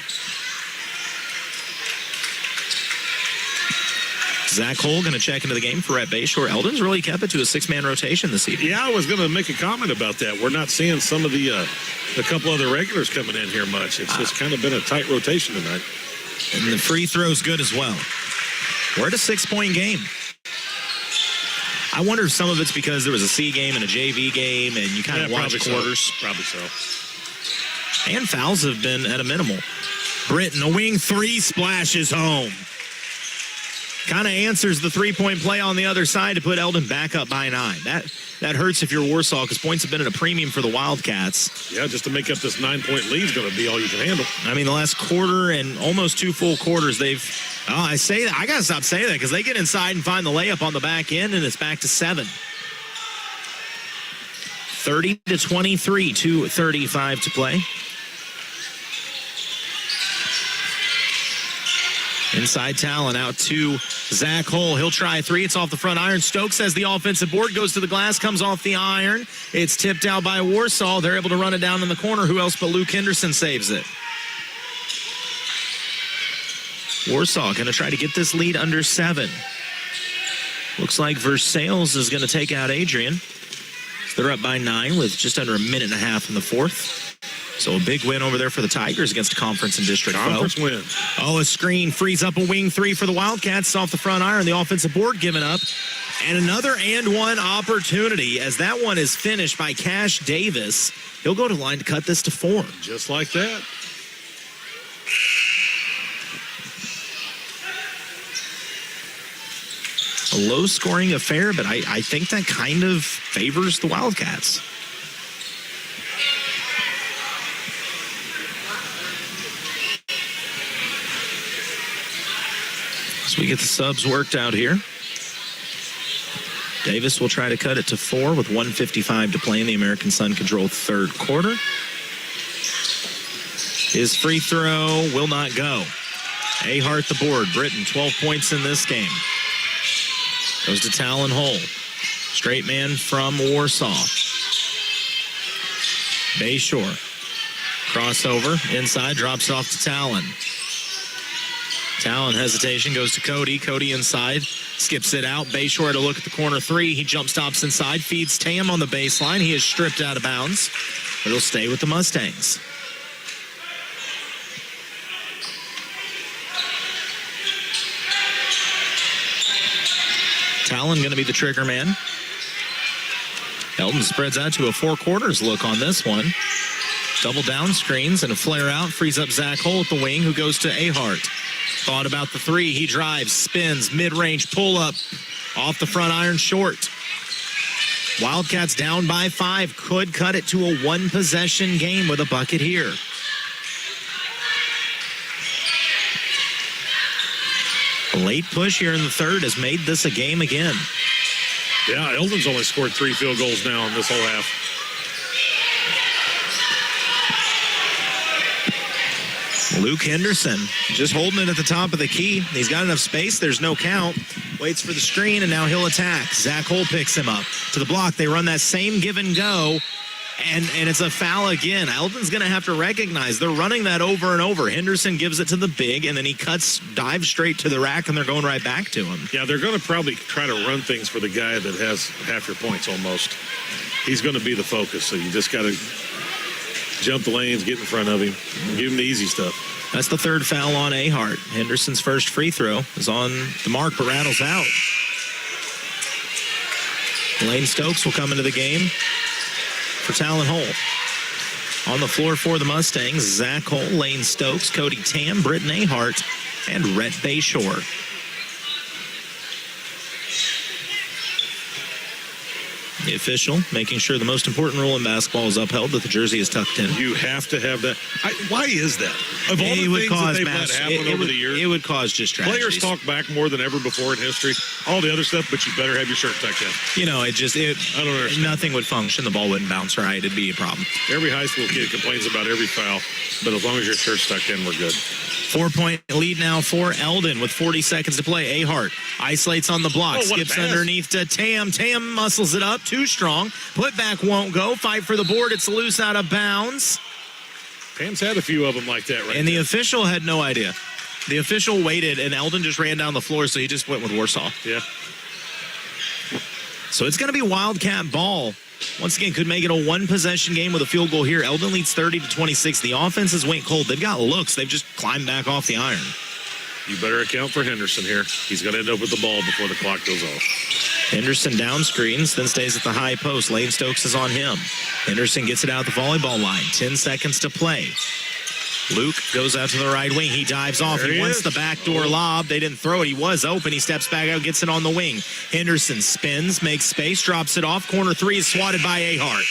Zach Hull going to check into the game for Rhett Bayshore. Eldon's really kept it to a 6-man rotation this evening. Yeah, I was going to make a comment about that. We're not seeing some of the couple other regulars coming in here much. It's just kind of been a tight rotation tonight. And the free throw's good as well. We're at a 6-point game. I wonder if some of it's because there was a C game and a JV game, and you kind of watch quarters. So. Probably so. And fouls have been at a minimal. Britton, a wing 3 splashes home. Kind of answers the 3-point play on the other side to put Eldon back up by 9. That hurts if you're Warsaw because points have been at a premium for the Wildcats. Yeah, just to make up this 9-point lead is going to be all you can handle. I mean, the last quarter and almost 2 full quarters, I say that. I got to stop saying that because they get inside and find the layup on the back end, and it's back to 7. 30-23, 2:35 to play. Inside Talon out to Zach Hull. He'll try a three. It's off the front iron. Stokes has the offensive board, goes to the glass, comes off the iron. It's tipped out by Warsaw. They're able to run it down in the corner. Who else but Luke Henderson saves it? Warsaw going to try to get this lead under 7. Looks like Versailles is going to take out Adrian. So they're up by 9 with just under a minute and a half in the fourth. So a big win over there for the Tigers against a conference and district Conference foe. win. Oh, a screen frees up a wing three for the Wildcats off the front iron. The offensive board given up. And another and one opportunity as that one is finished by Cash Davis. He'll go to the line to cut this to 4. Just like that. A low-scoring affair, but I think that kind of favors the Wildcats. So we get the subs worked out here. Davis will try to cut it to 4 with 1:55 to play in the American Sun-controlled third quarter. His free throw will not go. Ahart the board. Britton, 12 points in this game. Goes to Talon Hull. Straight man from Warsaw. Bayshore. Crossover. Inside. Drops it off to Talon. Talon hesitation. Goes to Cody. Cody inside. Skips it out. Bayshore to look at the corner 3. He jump stops inside. Feeds Tam on the baseline. He is stripped out of bounds. But he'll stay with the Mustangs. Talon going to be the trigger man. Eldon spreads out to a 4 quarters look on this one. Double down screens and a flare out. Frees up Zach Hull at the wing, who goes to Ahart. Thought about the 3. He drives, spins, mid-range pull up. Off the front iron short. Wildcats down by 5. Could cut it to a 1-possession game with a bucket here. A late push here in the third has made this a game again. Yeah, Eldon's only scored 3 field goals now in this whole half. Luke Henderson just holding it at the top of the key. He's got enough space. There's no count. Waits for the screen, and now he'll attack. Zach Hull picks him up. To the block, they run that same give and go, and it's a foul again. Eldon's going to have to recognize they're running that over and over. Henderson gives it to the big, and then he dives straight to the rack, and they're going right back to him. Yeah, they're going to probably try to run things for the guy that has half your points almost. He's going to be the focus, so you just got to jump the lanes, get in front of him, give him the easy stuff. That's the third foul on Ahart. Henderson's first free throw is on the mark, but rattles out. Lane Stokes will come into the game for Talon Hull. On the floor for the Mustangs, Zach Hull, Lane Stokes, Cody Tam, Britton Ahart, and Rhett Bayshore. The official making sure the most important rule in basketball is upheld, that the jersey is tucked in. You have to have that. Why is that? Of all the things that they've let happen over the years, it would cause just tragedies. Players talk back more than ever before in history. All the other stuff, but you better have your shirt tucked in. You know, I don't understand. Nothing would function. The ball wouldn't bounce right. It'd be a problem. Every high school kid complains about every foul, but as long as your shirt's tucked in, we're good. 4-point lead now for Eldon with 40 seconds to play. Ahart isolates on the block, skips underneath to Tam. Tam muscles it up, too strong. Put back won't go. Fight for the board. It's loose out of bounds. Tam's had a few of them like that, right? And the official had no idea. The official waited, and Eldon just ran down the floor, so he just went with Warsaw. Yeah. So it's going to be Wildcat ball. Once again, could make it a 1-possession game with a field goal here. Eldon leads 30-26. The offenses went cold. They've got looks. They've just climbed back off the iron. You better account for Henderson here. He's going to end up with the ball before the clock goes off. Henderson down screens, then stays at the high post. Lane Stokes is on him. Henderson gets it out the volleyball line. 10 seconds to play. Luke goes out to the right wing. He dives off. He wants the backdoor lob. They didn't throw it. He was open. He steps back out, gets it on the wing. Henderson spins, makes space, drops it off. Corner 3 is swatted by Ahart.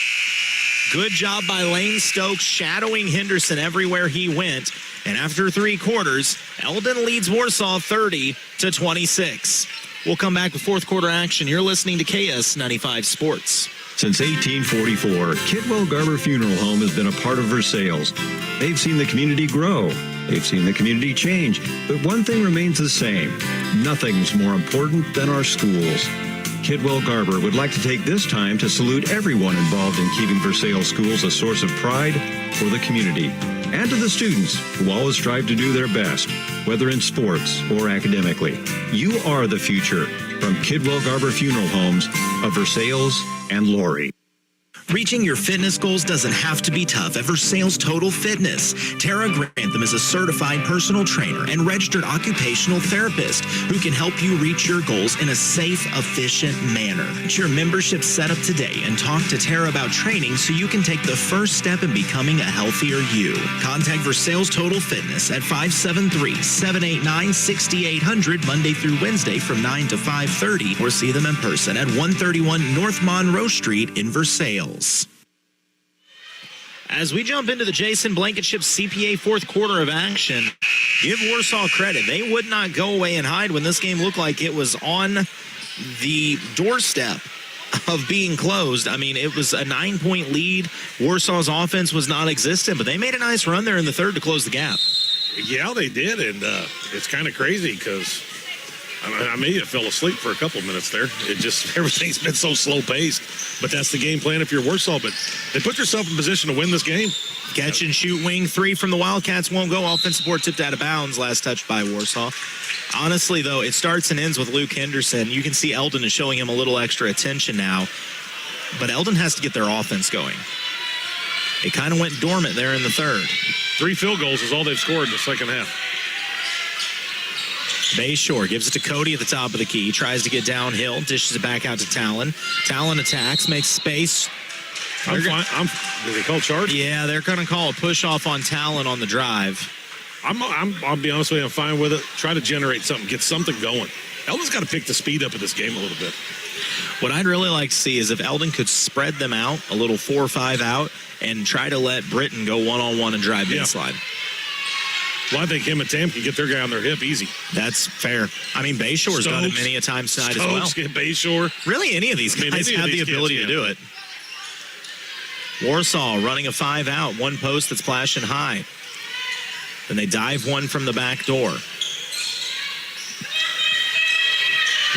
Good job by Lane Stokes, shadowing Henderson everywhere he went. And after 3 quarters, Eldon leads Warsaw 30-26. We'll come back with fourth quarter action. You're listening to KS95 Sports. Since 1844, Kidwell Garber Funeral Home has been a part of Versailles. They've seen the community grow. They've seen the community change. But one thing remains the same. Nothing's more important than our schools. Kidwell Garber would like to take this time to salute everyone involved in keeping Versailles schools a source of pride for the community, and to the students who always strive to do their best, whether in sports or academically. You are the future. From Kidwell Garber Funeral Homes of Versailles and Laurie. Reaching your fitness goals doesn't have to be tough at Versailles Total Fitness. Tara Grantham is a certified personal trainer and registered occupational therapist who can help you reach your goals in a safe, efficient manner. Get your membership set up today and talk to Tara about training so you can take the first step in becoming a healthier you. Contact Versailles Total Fitness at 573-789-6800 Monday through Wednesday from 9 to 5:30, or see them in person at 131 North Monroe Street in Versailles. As we jump into the Jason Blankenship CPA fourth quarter of action, give Warsaw credit. They would not go away and hide when this game looked like it was on the doorstep of being closed. I mean, it was a 9-point lead. Warsaw's offense was non-existent, but they made a nice run there in the third to close the gap. Yeah, they did, and it's kind of crazy because I may have fell asleep for a couple of minutes there. It just, everything's been so slow-paced. But that's the game plan if you're Warsaw. But they put themselves in position to win this game. Catch and shoot wing three from the Wildcats won't go. Offensive board tipped out of bounds. Last touch by Warsaw. Honestly, though, it starts and ends with Luke Henderson. You can see Eldon is showing him a little extra attention now. But Eldon has to get their offense going. It kind of went dormant there in the third. 3 field goals is all they've scored in the second half. Bayshore gives it to Cody at the top of the key. Tries to get downhill. Dishes it back out to Talon. Talon attacks. Makes space. Did they call charge? Yeah, they're going to call a push-off on Talon on the drive. I'll be honest with you. I'm fine with it. Try to generate something. Get something going. Eldon's got to pick the speed up of this game a little bit. What I'd really like to see is if Eldon could spread them out, a little 4-5 out, and try to let Britton go one-on-one and drive inside. Well, I think him and Tam can get their guy on their hip easy. That's fair. I mean, Bayshore's done it many a time tonight as well. Bayshore. Really, any of these guys have the ability to do it. Warsaw running a 5-out, one post that's flashing high. Then they dive one from the back door.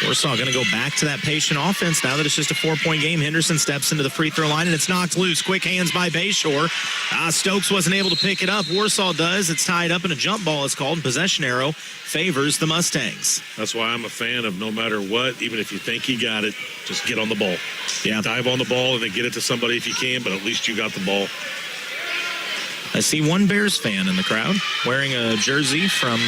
Warsaw going to go back to that patient offense now that it's just a 4-point game. Henderson steps into the free throw line, and it's knocked loose. Quick hands by Bayshore. Stokes wasn't able to pick it up. Warsaw does. It's tied up, and a jump ball is called. Possession arrow favors the Mustangs. That's why I'm a fan of no matter what, even if you think you got it, just get on the ball. Yeah. Dive on the ball and then get it to somebody if you can, but at least you got the ball. I see one Bears fan in the crowd wearing a jersey from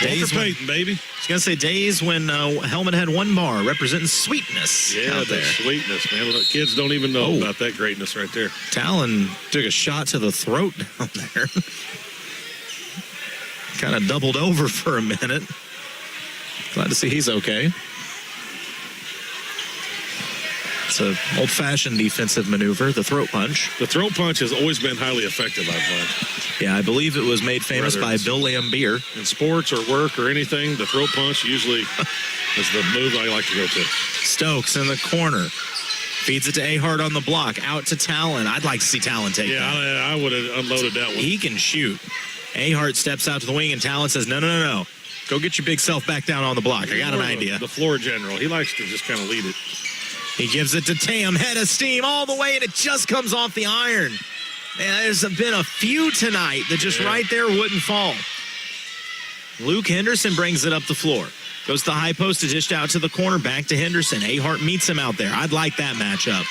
days Payton, baby. I was going to say days when Helmet had one bar representing sweetness out there. Sweetness, man. Look, kids don't even know about that greatness right there. Talon took a shot to the throat down there. Kind of doubled over for a minute. Glad to see he's okay. It's an old-fashioned defensive maneuver, the throat punch. The throat punch has always been highly effective, I've found. Yeah, I believe it was made famous by Bill Lambier. In sports or work or anything, the throat punch usually is the move I like to go to. Stokes in the corner. Feeds it to Ahart on the block. Out to Talon. I'd like to see Talon take that. Yeah, I would have unloaded that one. He can shoot. Ahart steps out to the wing, and Talon says, no. Go get your big self back down on the block. I got an idea. The floor general. He likes to just kind of lead it. He gives it to Tam, head of steam all the way, and it just comes off the iron. Man, there's been a few tonight that just right there wouldn't fall. Luke Henderson brings it up the floor. Goes to the high post, dished out to the corner, back to Henderson. Ahart meets him out there. I'd like that matchup.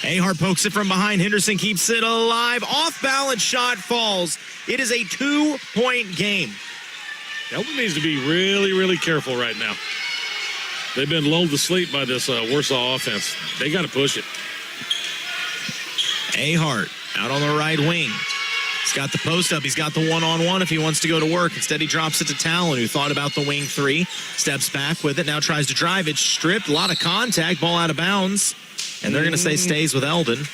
Ahart pokes it from behind. Henderson keeps it alive. Off-balance shot falls. It is a 2-point game. Eldon needs to be really, really careful right now. They've been lulled to sleep by this Warsaw offense. They got to push it. Ahart out on the right wing. He's got the post up. He's got the one-on-one if he wants to go to work. Instead, he drops it to Talon, who thought about the wing three. Steps back with it. Now tries to drive. It's stripped. A lot of contact. Ball out of bounds. And they're going to say stays with Eldon.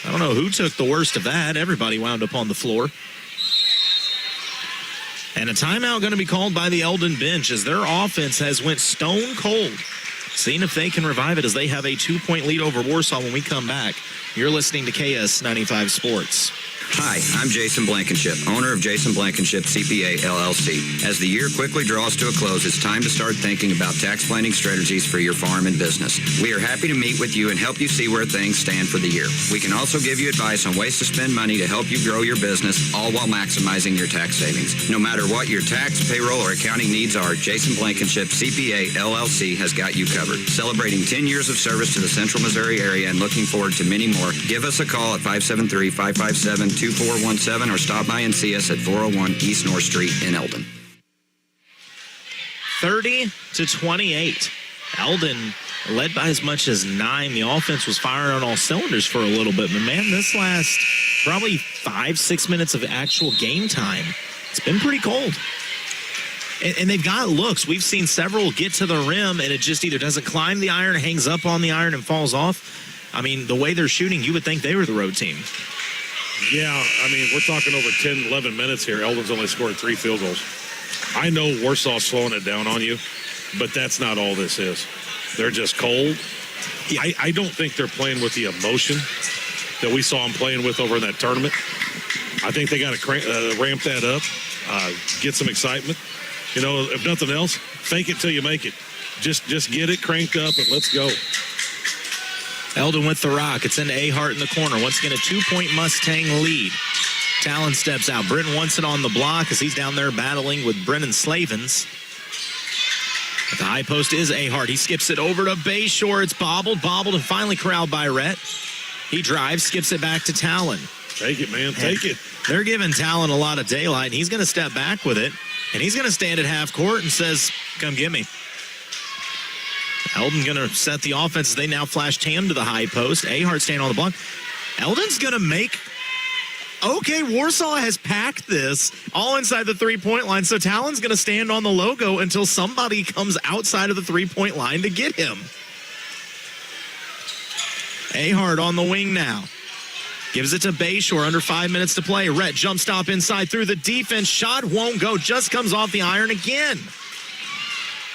I don't know who took the worst of that. Everybody wound up on the floor. And a timeout going to be called by the Eldon bench as their offense has went stone cold seeing if they can revive it as they have a 2-point lead over Warsaw when we come back. You're listening to KS95 Sports. Hi, I'm Jason Blankenship, owner of Jason Blankenship CPA LLC. As the year quickly draws to a close, it's time to start thinking about tax planning strategies for your farm and business. We are happy to meet with you and help you see where things stand for the year. We can also give you advice on ways to spend money to help you grow your business, all while maximizing your tax savings. No matter what your tax, payroll, or accounting needs are, Jason Blankenship CPA LLC has got you covered. Celebrating 10 years of service to the Central Missouri area and looking forward to many more, give us a call at 573-557-2417 or stop by and see us at 401 East North Street in Eldon. 30-28. Eldon led by as much as 9. The offense was firing on all cylinders for a little bit. But, man, this last probably 5-6 minutes of actual game time, it's been pretty cold. And they've got looks. We've seen several get to the rim, and it just either doesn't climb the iron, hangs up on the iron, and falls off. I mean, the way they're shooting, you would think they were the road team. Yeah, I mean, we're talking over 10, 11 minutes here. Eldon's only scored 3 field goals. I know Warsaw's slowing it down on you, but that's not all this is. They're just cold. Yeah. I don't think they're playing with the emotion that we saw them playing with over in that tournament. I think they got to ramp that up, get some excitement. You know, if nothing else, fake it till you make it. Just get it cranked up and let's go. Eldon with the rock. It's into Ahart in the corner. Once again, a 2-point Mustang lead. Talon steps out. Britton wants it on the block as he's down there battling with Brennan Slavens. At the high post is Ahart. He skips it over to Bayshore. It's bobbled, and finally corralled by Rhett. He drives, skips it back to Talon. Take it, man. Take it. They're giving Talon a lot of daylight, and he's going to step back with it. And he's going to stand at half court and says, come get me. Eldon going to set the offense as they now flash Tam to the high post. Ahart staying on the block. Eldon's going to make... Okay, Warsaw has packed this all inside the three-point line, so Talon's going to stand on the logo until somebody comes outside of the three-point line to get him. Ahart on the wing now. Gives it to Bayshore, under 5 minutes to play. Rhett jump stop inside through the defense. Shot won't go, just comes off the iron again.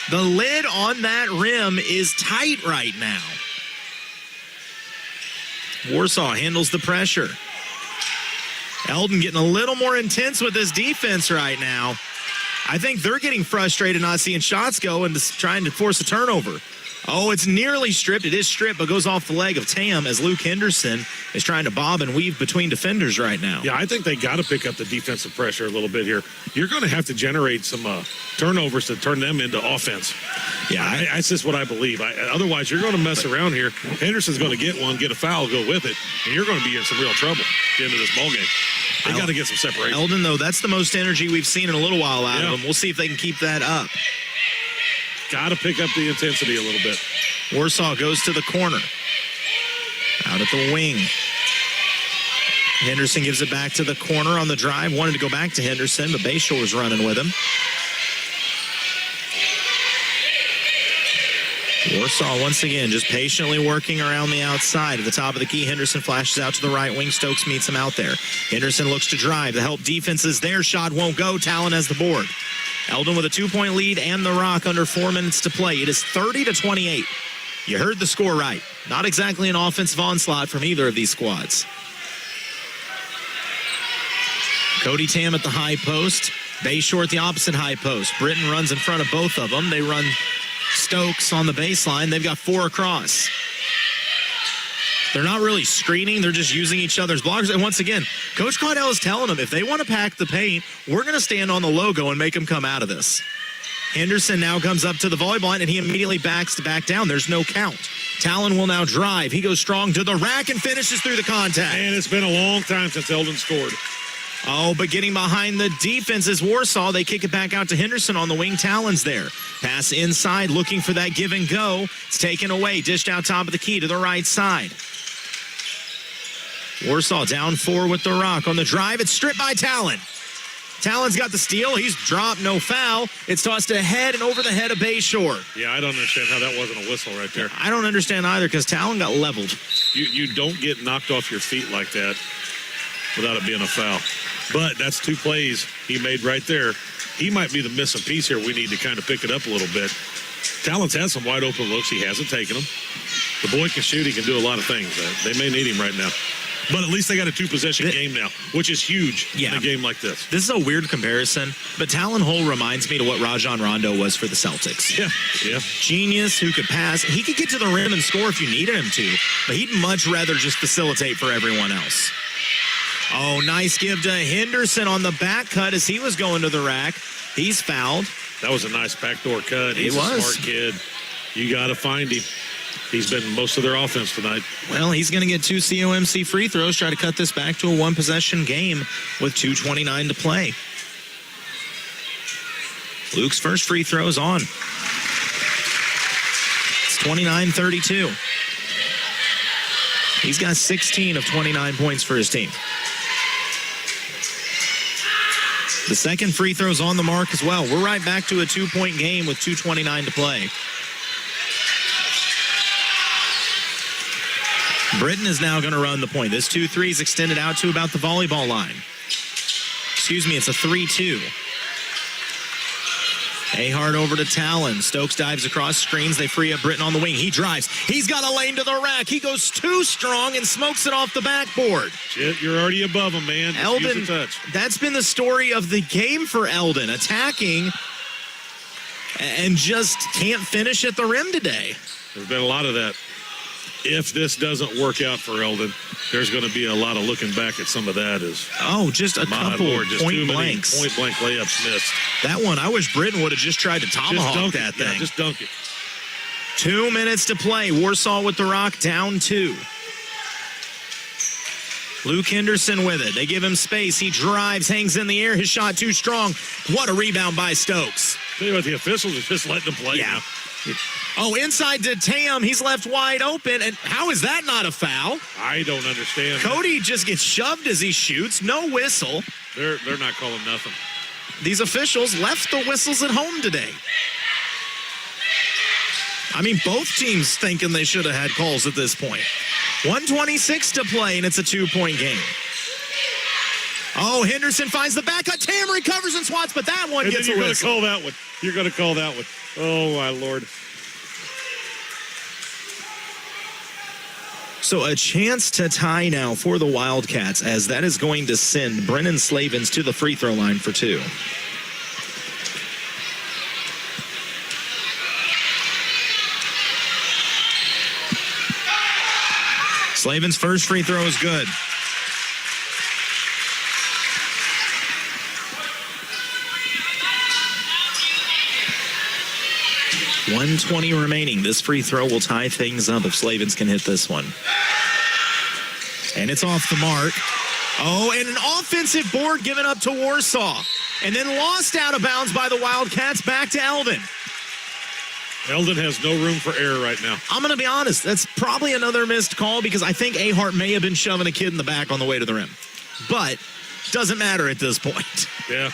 The lid on that rim is tight right now. Warsaw handles the pressure. Eldon getting a little more intense with this defense right now. I think they're getting frustrated not seeing shots go and just trying to force a turnover. Oh, it's nearly stripped. It is stripped, but goes off the leg of Tam as Luke Henderson is trying to bob and weave between defenders right now. Yeah, I think they got to pick up the defensive pressure a little bit here. You're going to have to generate some turnovers to turn them into offense. Yeah, that's just what I believe. Otherwise, you're going to mess around here. Henderson's going to get one, get a foul, go with it, and you're going to be in some real trouble at the end of this ballgame. They got to get some separation. Eldon, though, that's the most energy we've seen in a little while out of them. We'll see if they can keep that up. Got to pick up the intensity a little bit. Warsaw goes to the corner. Out at the wing. Henderson gives it back to the corner on the drive. Wanted to go back to Henderson, but Bayshore's running with him. Warsaw once again just patiently working around the outside. At the top of the key, Henderson flashes out to the right wing. Stokes meets him out there. Henderson looks to drive. The help defense is there. Shot won't go. Talon has the board. Eldon with a 2-point lead and the rock under 4 minutes to play. It is 30-28. You heard the score right. Not exactly an offensive onslaught from either of these squads. Cody Tam at the high post. Bayshore at the opposite high post. Britton runs in front of both of them. They run Stokes on the baseline. They've got 4 across. They're not really screening. They're just using each other's blockers. And once again, Coach Caudell is telling them, if they want to pack the paint, we're going to stand on the logo and make them come out of this. Henderson now comes up to the volleyball line, and he immediately backs to back down. There's no count. Talon will now drive. He goes strong to the rack and finishes through the contact. And it's been a long time since Eldon scored. Oh, but getting behind the defense is Warsaw. They kick it back out to Henderson on the wing. Talon's there. Pass inside, looking for that give and go. It's taken away. Dished out top of the key to the right side. Warsaw down 4 with the rock. On the drive, it's stripped by Talon. Talon's got the steal. He's dropped, no foul. It's tossed ahead and over the head of Bayshore. Yeah, I don't understand how that wasn't a whistle right there. I don't understand either because Talon got leveled. You don't get knocked off your feet like that without it being a foul. But that's 2 plays he made right there. He might be the missing piece here. We need to kind of pick it up a little bit. Talon's had some wide open looks. He hasn't taken them. The boy can shoot. He can do a lot of things. They may need him right now. But at least they got a 2-possession game now, which is huge in a game like this. This is a weird comparison, but Talon Hole reminds me to what Rajon Rondo was for the Celtics. Yeah. Genius who could pass. He could get to the rim and score if you needed him to, but he'd much rather just facilitate for everyone else. Oh, nice give to Henderson on the back cut as he was going to the rack. He's fouled. That was a nice backdoor cut. He's a smart kid. You got to find him. He's been most of their offense tonight. Well, he's going to get 2 COMC free throws, try to cut this back to a 1-possession game with 2:29 to play. Luke's first free throw is on. It's 29-32. He's got 16 of 29 points for his team. The second free throw's on the mark as well. We're right back to a 2-point game with 2:29 to play. Britton is now going to run the point. This 2-3 is extended out to about the volleyball line. Excuse me, it's a 3-2. Ahart over to Talon. Stokes dives across screens. They free up Britton on the wing. He drives. He's got a lane to the rack. He goes too strong and smokes it off the backboard. Shit, you're already above him, man. Just Eldon, use the touch. That's been the story of the game for Eldon. Attacking and just can't finish at the rim today. There's been a lot of that. If this doesn't work out for Eldon, there's going to be a lot of looking back at some of that. Just a couple point blanks. Point blank layups missed. That one, I wish Britton would have just tried to tomahawk that thing. Yeah, just dunk it. 2 minutes to play. Warsaw with the rock, down 2. Luke Henderson with it. They give him space. He drives, hangs in the air. His shot too strong. What a rebound by Stokes. Tell you what, the officials are just letting them play now. Oh, inside to Tam. He's left wide open. And how is that not a foul? I don't understand. Cody just gets shoved as he shoots. No whistle. They're not calling nothing. These officials left the whistles at home today. I mean, both teams thinking they should have had calls at this point. 1:26 to play, and it's a 2-point game. Oh, Henderson finds the back cut. Tam recovers and swats, but that one gets a whistle. You're going to call that one. You're going to call that one. Oh, my Lord. So a chance to tie now for the Wildcats, as that is going to send Brennan Slavens to the free throw line for 2. Slavens' first free throw is good. .120 remaining. This free throw will tie things up if Slavens can hit this one. And it's off the mark. Oh, and an offensive board given up to Warsaw. And then lost out of bounds by the Wildcats back to Eldon. Eldon has no room for error right now. I'm going to be honest. That's probably another missed call because I think Ahart may have been shoving a kid in the back on the way to the rim. But doesn't matter at this point. Yeah.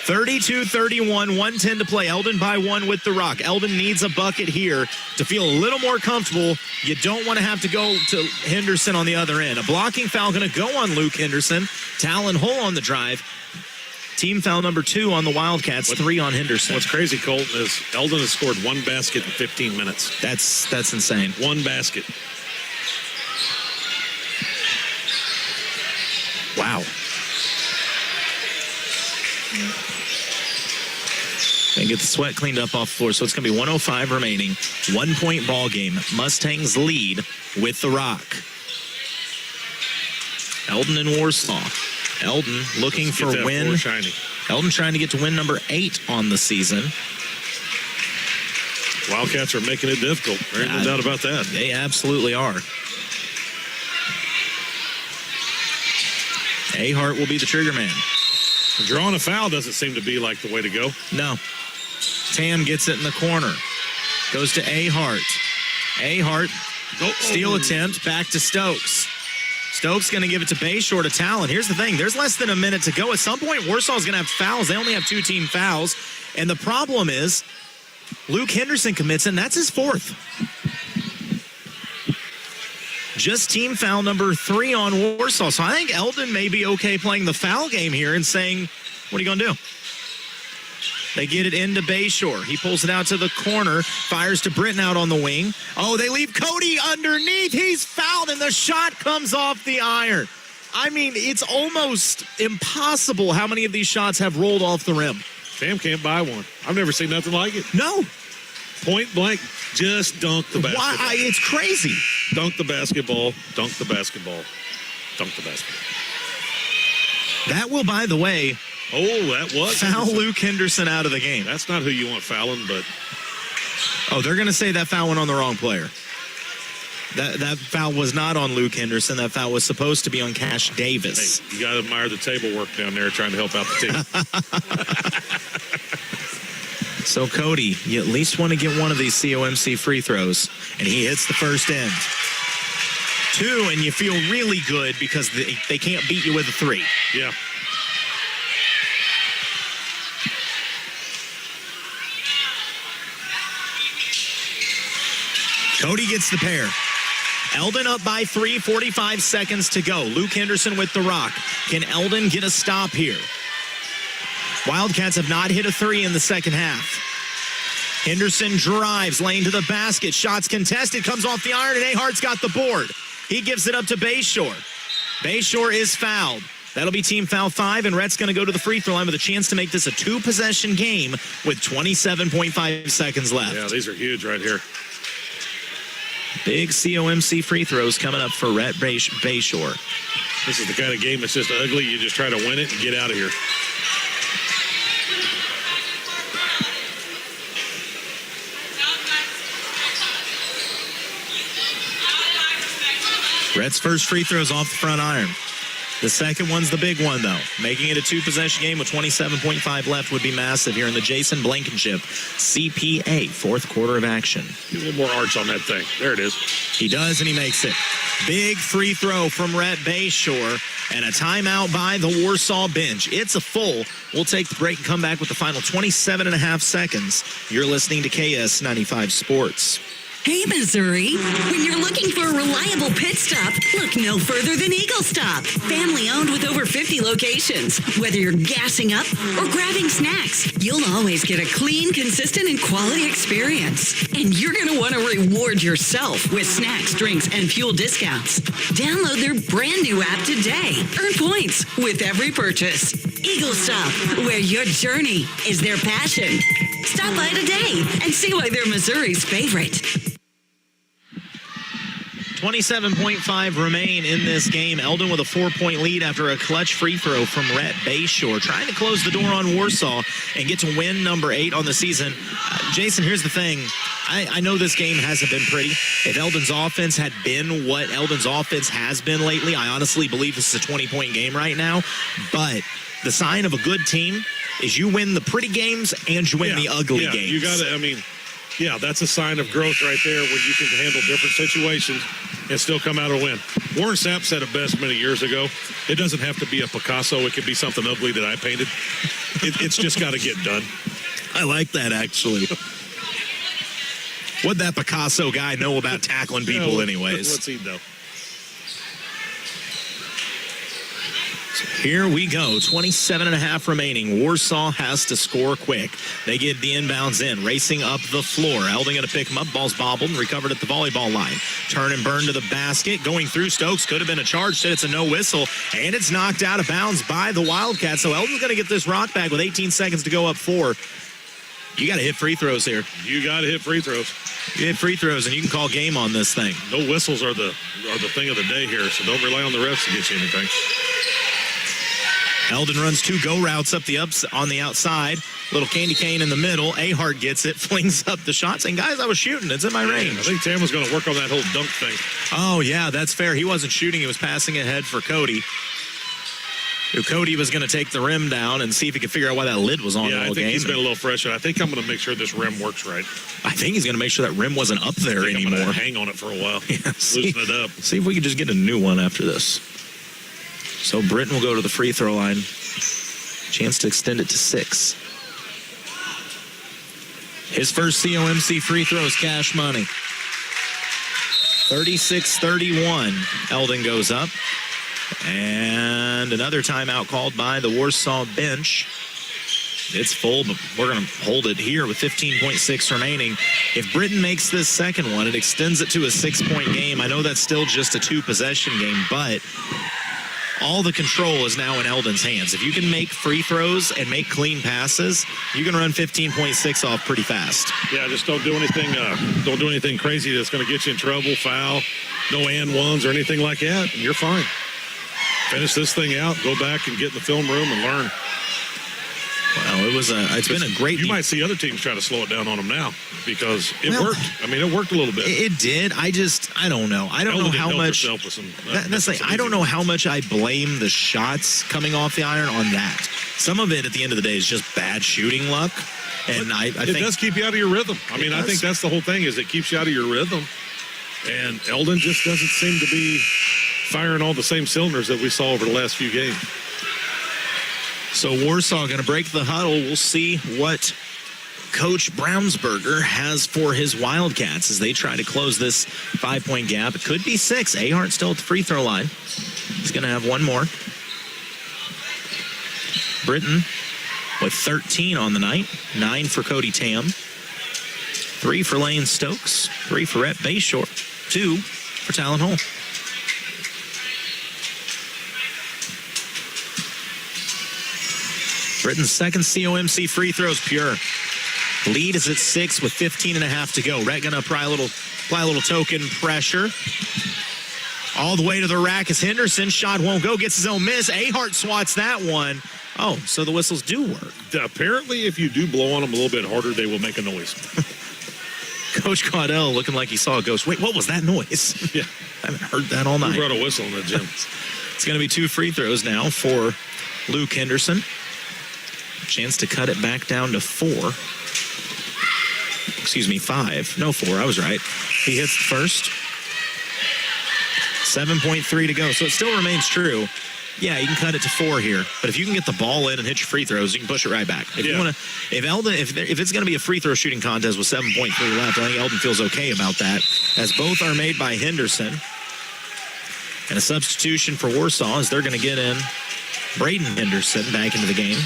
32-31, 1:10 to play. Eldon by 1 with the rock. Eldon needs a bucket here to feel a little more comfortable. You don't want to have to go to Henderson on the other end. A blocking foul going to go on Luke Henderson. Talon Hole on the drive. Team foul number 2 on the Wildcats, 3 on Henderson. What's crazy, Colton, is Eldon has scored 1 basket in 15 minutes. That's insane. 1 basket. Wow. And get the sweat cleaned up off the floor. So it's going to be 1:05 remaining. 1-point ball game. Mustangs lead with the rock. Eldon and Warsaw. Eldon looking for win. Eldon trying to get to win number 8 on the season. Wildcats are making it difficult. There's no doubt about that. They absolutely are. Ahart will be the trigger man. Drawing a foul doesn't seem to be like the way to go. No. Tam gets it in the corner. Goes to Ahart. Ahart, steal attempt, back to Stokes. Stokes going to give it to Bayshore to Talon. Here's the thing. There's less than a minute to go. At some point, Warsaw's going to have fouls. They only have 2 team fouls. And the problem is Luke Henderson commits, and that's his 4th. Just team foul number 3 on Warsaw. So I think Eldon may be okay playing the foul game here and saying, what are you going to do? They get it into Bayshore. He pulls it out to the corner, fires to Britton out on the wing. Oh, they leave Cody underneath. He's fouled, and the shot comes off the iron. I mean, it's almost impossible how many of these shots have rolled off the rim. Sam can't buy one. I've never seen nothing like it. No. Point blank, just dunk the basketball. Why? It's crazy. Dunk the basketball, dunk the basketball, dunk the basketball. That will, by the way, that was foul Luke Henderson out of the game. That's not who you want fouling, but... Oh, they're going to say that foul went on the wrong player. That foul was not on Luke Henderson. That foul was supposed to be on Cash Davis. Hey, you got to admire the table work down there trying to help out the team. So, Cody, you at least want to get one of these COMC free throws, and he hits the first end. 2, and you feel really good because they can't beat you with a 3. Yeah. Cody gets the pair. Eldon up by 3, 45 seconds to go. Luke Henderson with the rock. Can Eldon get a stop here? Wildcats have not hit a 3 in the second half. Henderson drives, lane to the basket. Shots contested, comes off the iron, and Ahart's got the board. He gives it up to Bayshore. Bayshore is fouled. That'll be team foul 5, and Rhett's going to go to the free throw line with a chance to make this a 2-possession game with 27.5 seconds left. Yeah, these are huge right here. Big COMC free throws coming up for Rhett Bayshore. This is the kind of game that's just ugly. You just try to win it and get out of here. Rhett's first free throw is off the front iron. The second one's the big one, though. Making it a 2-possession game with 27.5 left would be massive here in the Jason Blankenship CPA fourth quarter of action. Get a little more arch on that thing. There it is. He does, and he makes it. Big free throw from Rhett Bayshore, and a timeout by the Warsaw bench. It's a full. We'll take the break and come back with the final 27.5 seconds. You're listening to KS95 Sports. Hey, Missouri, when you're looking for a reliable pit stop, look no further than Eagle Stop. Family owned with over 50 locations. Whether you're gassing up or grabbing snacks, you'll always get a clean, consistent, and quality experience. And you're going to want to reward yourself with snacks, drinks, and fuel discounts. Download their brand new app today. Earn points with every purchase. Eagle Stop, where your journey is their passion. Stop by today and see why they're Missouri's favorite. 27.5 remain in this game. Eldon with a 4-point lead after a clutch free throw from Rhett Bayshore, trying to close the door on Warsaw and get to win number 8 on the season. Jason, here's the thing. I know this game hasn't been pretty. If Eldon's offense had been what Eldon's offense has been lately, I honestly believe this is a 20-point game right now. But the sign of a good team is you win the pretty games and you win the ugly games. You got to, that's a sign of growth right there when you can handle different situations and still come out a win. Warren Sapp said it best many years ago. It doesn't have to be a Picasso. It could be something ugly that I painted. It's just got to get done. I like that, actually. What'd that Picasso guy know about tackling people anyways? What's he know? Here we go. 27.5 remaining. Warsaw has to score quick. They get the inbounds in, racing up the floor. Eldon going to pick him up. Ball's bobbled and recovered at the volleyball line. Turn and burn to the basket. Going through Stokes. Could have been a charge. Said it's a no whistle. And it's knocked out of bounds by the Wildcats. So Eldon's going to get this rock back with 18 seconds to go up 4. You got to hit free throws here. You got to hit free throws. You hit free throws, and you can call game on this thing. No whistles are the thing of the day here, so don't rely on the refs to get you anything. Eldon runs 2 go routes up on the outside. Little candy cane in the middle. Ahart gets it, flings up the shot, saying, guys, I was shooting. It's in my range. I think Tam was going to work on that whole dunk thing. Oh, yeah, that's fair. He wasn't shooting. He was passing ahead for Cody. Cody was going to take the rim down and see if he could figure out why that lid was on all game. Yeah, I think he's been a little fresh. I think I'm going to make sure this rim works right. I think he's going to make sure that rim wasn't up there anymore. I'm going to hang on it for a while. Yeah, loosen it up. See if we can just get a new one after this. So Britton will go to the free throw line. Chance to extend it to 6. His first COMC free throw is cash money. 36-31. Eldon goes up. And another timeout called by the Warsaw bench. It's full, but we're going to hold it here with 15.6 remaining. If Britain makes this second one, it extends it to a 6-point game. I know that's still just a 2-possession game, but all the control is now in Eldon's hands. If you can make free throws and make clean passes, you can run 15.6 off pretty fast. Yeah, just don't do anything. Don't do anything crazy that's going to get you in trouble. Foul, no and ones or anything like that, and you're fine. Finish this thing out. Go back and get in the film room and learn. Well, it's been a great. You might see other teams try to slow it down on them now because it worked. I mean, it worked a little bit. It did. I don't know. I don't know how much. I don't know how much I blame the shots coming off the iron on that. Some of it at the end of the day is just bad shooting luck, and I think it does keep you out of your rhythm. I mean, I think that's the whole thing is it keeps you out of your rhythm, and Eldon just doesn't seem to be firing all the same cylinders that we saw over the last few games. So Warsaw going to break the huddle. We'll see what Coach Brownsberger has for his Wildcats as they try to close this 5-point gap. It could be 6. Ahart still at the free throw line. He's going to have one more. Britton with 13 on the night. 9 for Cody Tam. 3 for Lane Stokes. 3 for Rhett Bayshore. 2 for Talon Hall. Britton's second COMC free throws pure. Lead is at 6 with 15.5 to go. Rhett going to apply a little token pressure. All the way to the rack is Henderson. Shot won't go. Gets his own miss. Ahart swats that one. Oh, so the whistles do work. Apparently, if you do blow on them a little bit harder, they will make a noise. Coach Caudell looking like he saw a ghost. Wait, what was that noise? Yeah. I haven't heard that all night. We brought a whistle in the gym. It's going to be 2 free throws now for Luke Henderson. Chance to cut it back down to 4. Excuse me, 5. No, 4. I was right. He hits the first. 7.3 to go. So it still remains true. Yeah, you can cut it to 4 here. But if you can get the ball in and hit your free throws, you can push it right back. If you want to, if it's going to be a free throw shooting contest with 7.3 left, I think Eldon feels okay about that, as both are made by Henderson. And a substitution for Warsaw as they're going to get in Braden Henderson back into the game.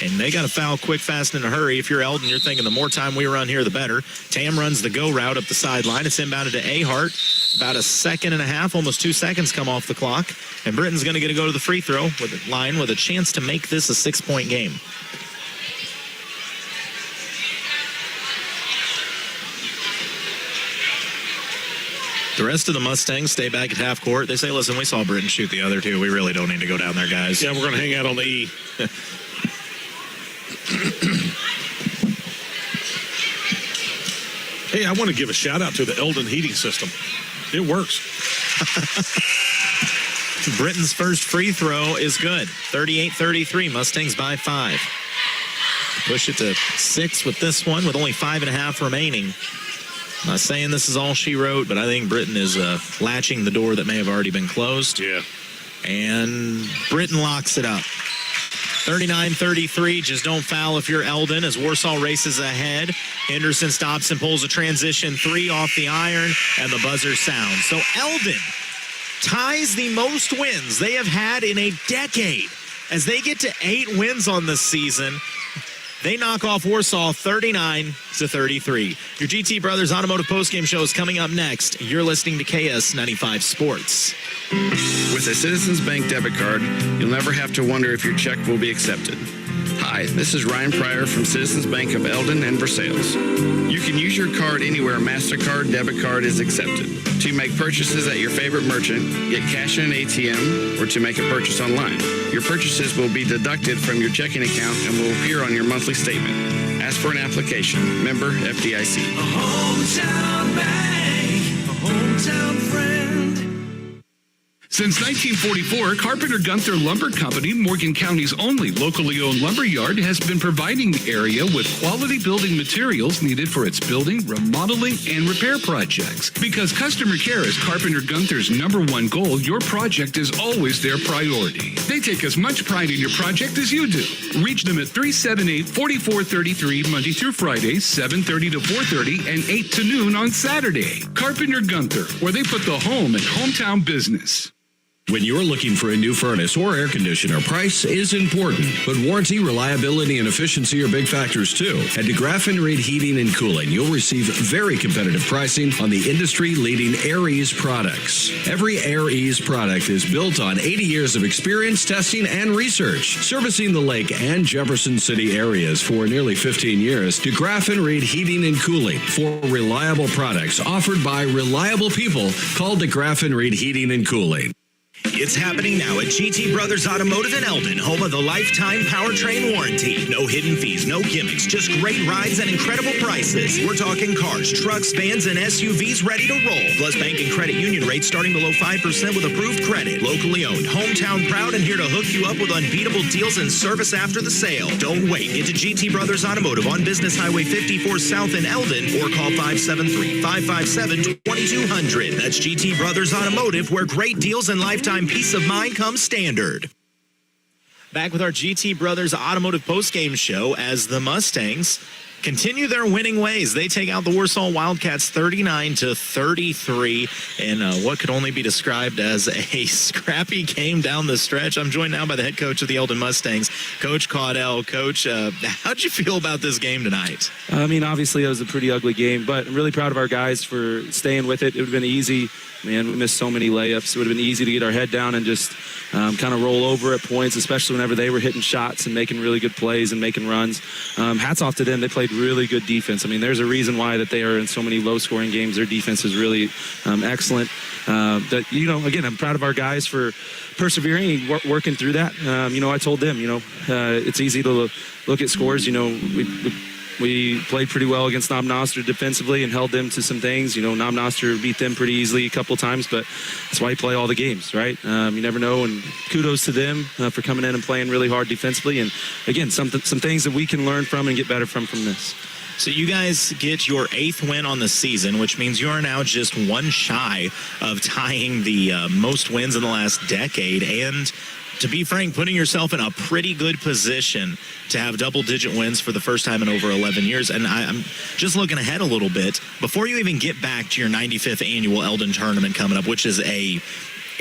And they got to foul quick, fast, in a hurry. If you're Eldon, you're thinking the more time we run here, the better. Tam runs the go route up the sideline. It's inbounded to Ahart. About a second and a half, almost 2 seconds come off the clock. And Britton's going to get to go to the free throw line with a chance to make this a 6-point game. The rest of the Mustangs stay back at half court. They say, listen, we saw Britton shoot the other two. We really don't need to go down there, guys. Yeah, we're going to hang out on the E. Hey, I want to give a shout out to the Eldon heating system. It works. Britton's first free throw is good. 38-33, Mustangs by 5. Push it to 6 with this one with only 5.5 remaining. Not saying this is all she wrote, but I think Britton is latching the door that may have already been closed. Yeah. And Britton locks it up. 39-33, just don't foul if you're Eldon as Warsaw races ahead. Henderson stops and pulls a transition 3 off the iron, and the buzzer sounds. So Eldon ties the most wins they have had in a decade as they get to 8 wins on this season. They knock off Warsaw 39-33. Your GT Brothers Automotive Postgame Show is coming up next. You're listening to KS95 Sports. With a Citizens Bank debit card, you'll never have to wonder if your check will be accepted. Hi, this is Ryan Pryor from Citizens Bank of Eldon and Versailles. You can use your card anywhere MasterCard debit card is accepted. To make purchases at your favorite merchant, get cash in an ATM, or to make a purchase online. Your purchases will be deducted from your checking account and will appear on your monthly statement. Ask for an application. Member FDIC. A hometown bank, a hometown friend. Since 1944, Carpenter Gunther Lumber Company, Morgan County's only locally owned lumber yard, has been providing the area with quality building materials needed for its building, remodeling, and repair projects. Because customer care is Carpenter Gunther's #1 goal, your project is always their priority. They take as much pride in your project as you do. Reach them at 378-4433 Monday through Friday, 7:30 to 4:30, and 8 to noon on Saturday. Carpenter Gunther, where they put the home in hometown business. When you're looking for a new furnace or air conditioner, price is important, but warranty, reliability, and efficiency are big factors too. At DeGraff and Reed Heating and Cooling, you'll receive very competitive pricing on the industry-leading Air Ease products. Every Air Ease product is built on 80 years of experience, testing, and research. Servicing the Lake and Jefferson City areas for nearly 15 years, DeGraff and Reed Heating and Cooling for reliable products offered by reliable people. Call DeGraff and Reed Heating and Cooling. It's happening now at GT Brothers Automotive in Eldon, home of the lifetime powertrain warranty. No hidden fees, no gimmicks, just great rides and incredible prices. We're talking cars, trucks, vans, and SUVs ready to roll. Plus bank and credit union rates starting below 5% with approved credit. Locally owned, hometown proud, and here to hook you up with unbeatable deals and service after the sale. Don't wait. Get to GT Brothers Automotive on Business Highway 54 South in Eldon or call 573-557-2200. That's GT Brothers Automotive, where great deals and lifetime peace of mind comes standard. Back with our GT Brothers Automotive postgame show as the Mustangs continue their winning ways. They take out the Warsaw Wildcats 39-33 in what could only be described as a scrappy game down the stretch. I'm joined now by the head coach of the Eldon Mustangs, Coach Caudell. Coach, how'd you feel about this game tonight? I mean, obviously it was a pretty ugly game, but I'm really proud of our guys for staying with it. It would have been easy. Man, we missed so many layups. It would have been easy to get our head down and just kind of roll over at points, especially whenever they were hitting shots and making really good plays and making runs. Hats off to them. They played really good defense. I mean, there's a reason why that they are in so many low-scoring games. Their defense is really excellent. Again, I'm proud of our guys for persevering and working through that. I told them, it's easy to look at scores. We played pretty well against Knob Noster defensively and held them to some things. Knob Noster beat them pretty easily a couple of times, but that's why you play all the games, right? You never know, and kudos to them for coming in and playing really hard defensively. And, again, some things that we can learn from and get better from this. So you guys get your 8th win on the season, which means you are now just one shy of tying the most wins in the last decade. And to be frank, putting yourself in a pretty good position to have double-digit wins for the first time in over 11 years. And I'm just looking ahead a little bit. Before you even get back to your 95th annual Eldon tournament coming up, which is a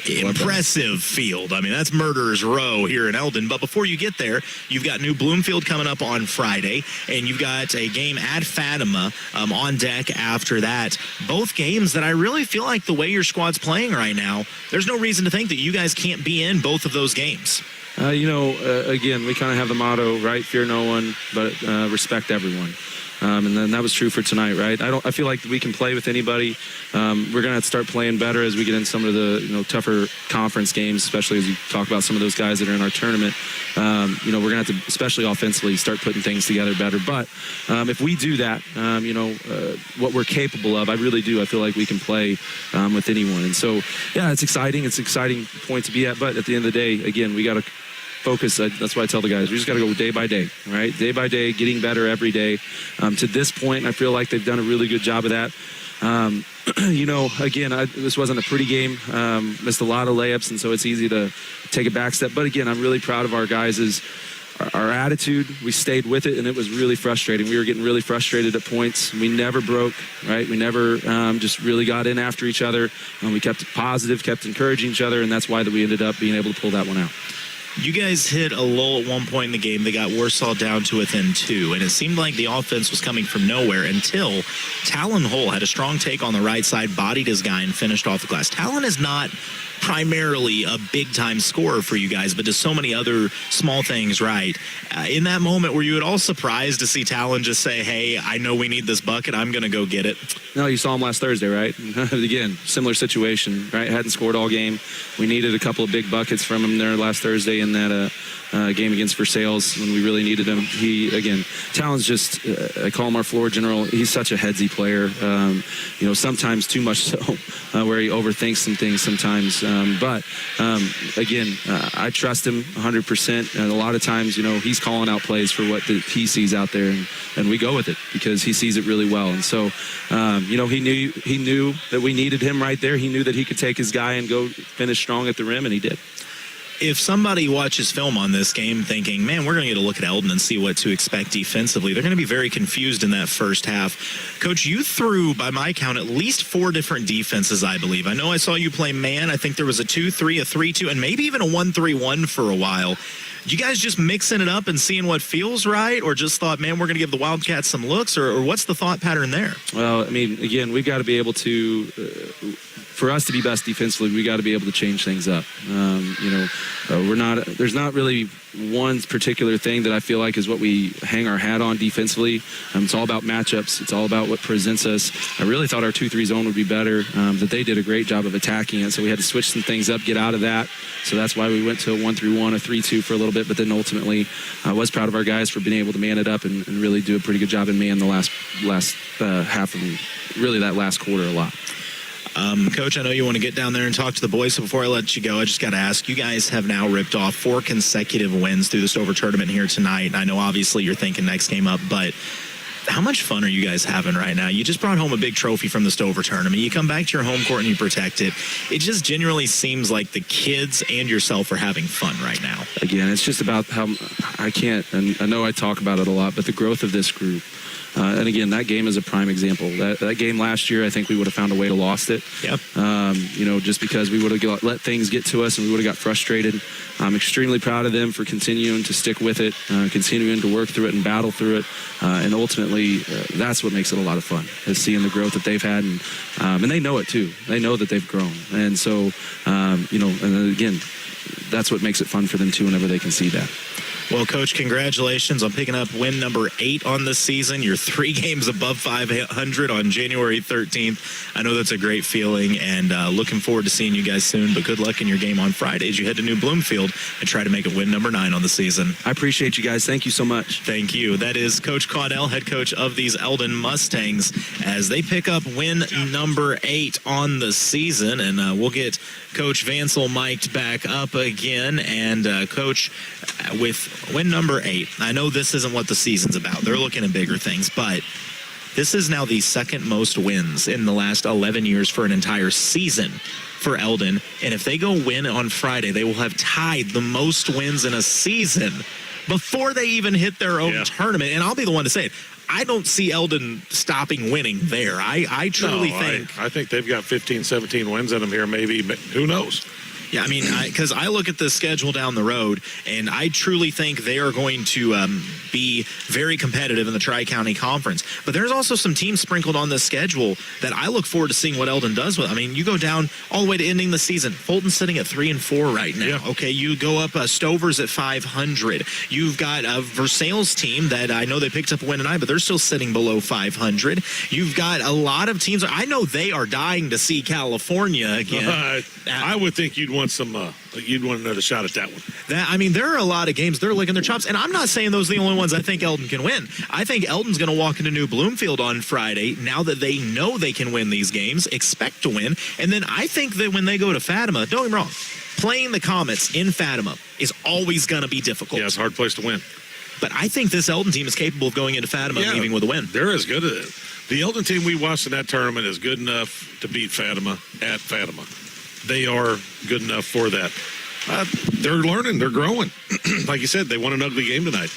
impressive field. I mean, that's Murderer's Row here in Eldon. But before you get there, you've got New Bloomfield coming up on Friday, and you've got a game at Fatima on deck after that. Both games that I really feel like the way your squad's playing right now, there's no reason to think that you guys can't be in both of those games. Again, we kind of have the motto, right? Fear no one, but respect everyone. And then that was true for tonight, right? I feel like we can play with anybody. We're going to have to start playing better as we get in some of the tougher conference games, especially as you talk about some of those guys that are in our tournament. We're going to have to, especially offensively, start putting things together better. But if we do that, what we're capable of, I really do. I feel like we can play with anyone. And so, yeah, it's exciting. It's an exciting point to be at. But at the end of the day, again, we got to focus. That's why I tell the guys, we just got to go day by day, right? Day by day, getting better every day. To this point, I feel like they've done a really good job of that. This wasn't a pretty game. Missed a lot of layups, and so it's easy to take a back step. But again, I'm really proud of our guys' our attitude. We stayed with it, and it was really frustrating. We were getting really frustrated at points. We never broke, right? We never just really got in after each other. We kept positive, kept encouraging each other, and that's why that we ended up being able to pull that one out. You guys hit a lull at one point in the game. They got Warsaw down to within 2, and it seemed like the offense was coming from nowhere until Talon Hull had a strong take on the right side, bodied his guy, and finished off the glass. Talon is not primarily a big-time scorer for you guys, but does so many other small things right. In that moment, were you at all surprised to see Talon just say, hey, I know we need this bucket, I'm going to go get it? No, you saw him last Thursday, right? Again, similar situation, right? Hadn't scored all game. We needed a couple of big buckets from him there last Thursday in that game against Versailles when we really needed him. Talon's just, I call him our floor general. He's such a headsy player, sometimes too much so, where he overthinks some things sometimes. I trust him 100%. And a lot of times, he's calling out plays for what he sees out there, and we go with it because he sees it really well. And so, he knew that we needed him right there. He knew that he could take his guy and go finish strong at the rim, and he did. if somebody watches film on this game thinking, man, we're going to get a look at Eldon and see what to expect defensively, they're going to be very confused in that first half. Coach, you threw, by my count, at least 4 different defenses, I believe. I know I saw you play man. I think there was a 2-3, a 3-2, and maybe even a 1-3-1 for a while. You guys just mixing it up and seeing what feels right, or just thought, man, we're going to give the Wildcats some looks, or what's the thought pattern there? Well, I mean, again, we've got to be able to, for us to be best defensively, we got to be able to change things up. There's not really one particular thing that I feel like is what we hang our hat on defensively. It's all about matchups. It's all about what presents us. I really thought our 2-3 zone would be better, that they did a great job of attacking it. So we had to switch some things up, get out of that. So that's why we went to a 1-3-1, a 3-2 for a little bit. But then ultimately, I was proud of our guys for being able to man it up and really do a pretty good job in man the last half and really that last quarter a lot. Coach, I know you want to get down there and talk to the boys, so before I let you go, I just got to ask, you guys have now ripped off 4 consecutive wins through the Stover tournament here tonight. I know obviously you're thinking next game up, but how much fun are you guys having right now? You just brought home a big trophy from the Stover tournament. You come back to your home court and you protect it. It just genuinely seems like the kids and yourself are having fun right now. Again, it's just about how and I know I talk about it a lot, but the growth of this group. And again, that game is a prime example. That game last year, I think we would have found a way to lost it. Yep. Just because we would have let things get to us and we would have got frustrated. I'm extremely proud of them for continuing to stick with it, continuing to work through it and battle through it. And ultimately, that's what makes it a lot of fun, is seeing the growth that they've had. And they know it too. They know that they've grown. And so, and again, that's what makes it fun for them too whenever they can see that. Well, Coach, congratulations on picking up win number 8 on the season. You're 3 games above 500 on January 13th. I know that's a great feeling, and looking forward to seeing you guys soon. But good luck in your game on Friday as you head to New Bloomfield and try to make it win number 9 on the season. I appreciate you guys. Thank you so much. Thank you. That is Coach Caudell, head coach of these Eldon Mustangs, as they pick up win number 8 on the season. And we'll get Coach Vansel mic'd back up again. And Coach, with win number 8, I know this isn't what the season's about. They're looking at bigger things, but this is now the second most wins in the last 11 years for an entire season for Eldon. And if they go win on Friday, they will have tied the most wins in a season before they even hit their own tournament. And I'll be the one to say it. I don't see Eldon stopping winning there. I truly think. I think they've got 15, 17 wins in them here, maybe. Who knows? Yeah, I mean, because I look at the schedule down the road, and I truly think they are going to be very competitive in the Tri-County Conference. But there's also some teams sprinkled on this schedule that I look forward to seeing what Eldon does with. I mean, you go down all the way to ending the season. Fulton's sitting at 3-4 right now. Yeah. Okay, you go up Stover's at 500. You've got a Versailles team that I know they picked up a win tonight, but they're still sitting below 500. You've got a lot of teams. I know they are dying to see California again. I would think you'd want another shot at that one. There are a lot of games they're licking their chops, and I'm not saying those are the only ones I think Eldon can win. I think Eldon's going to walk into New Bloomfield on Friday, now that they know they can win these games, expect to win, and then I think that when they go to Fatima, don't get me wrong, playing the Comets in Fatima is always going to be difficult. Yeah, it's a hard place to win. But I think this Eldon team is capable of going into Fatima and leaving with a win. They're as good at it. The Eldon team we watched in that tournament is good enough to beat Fatima at Fatima. They are good enough for that. They're learning. They're growing. Like you said, they won an ugly game tonight.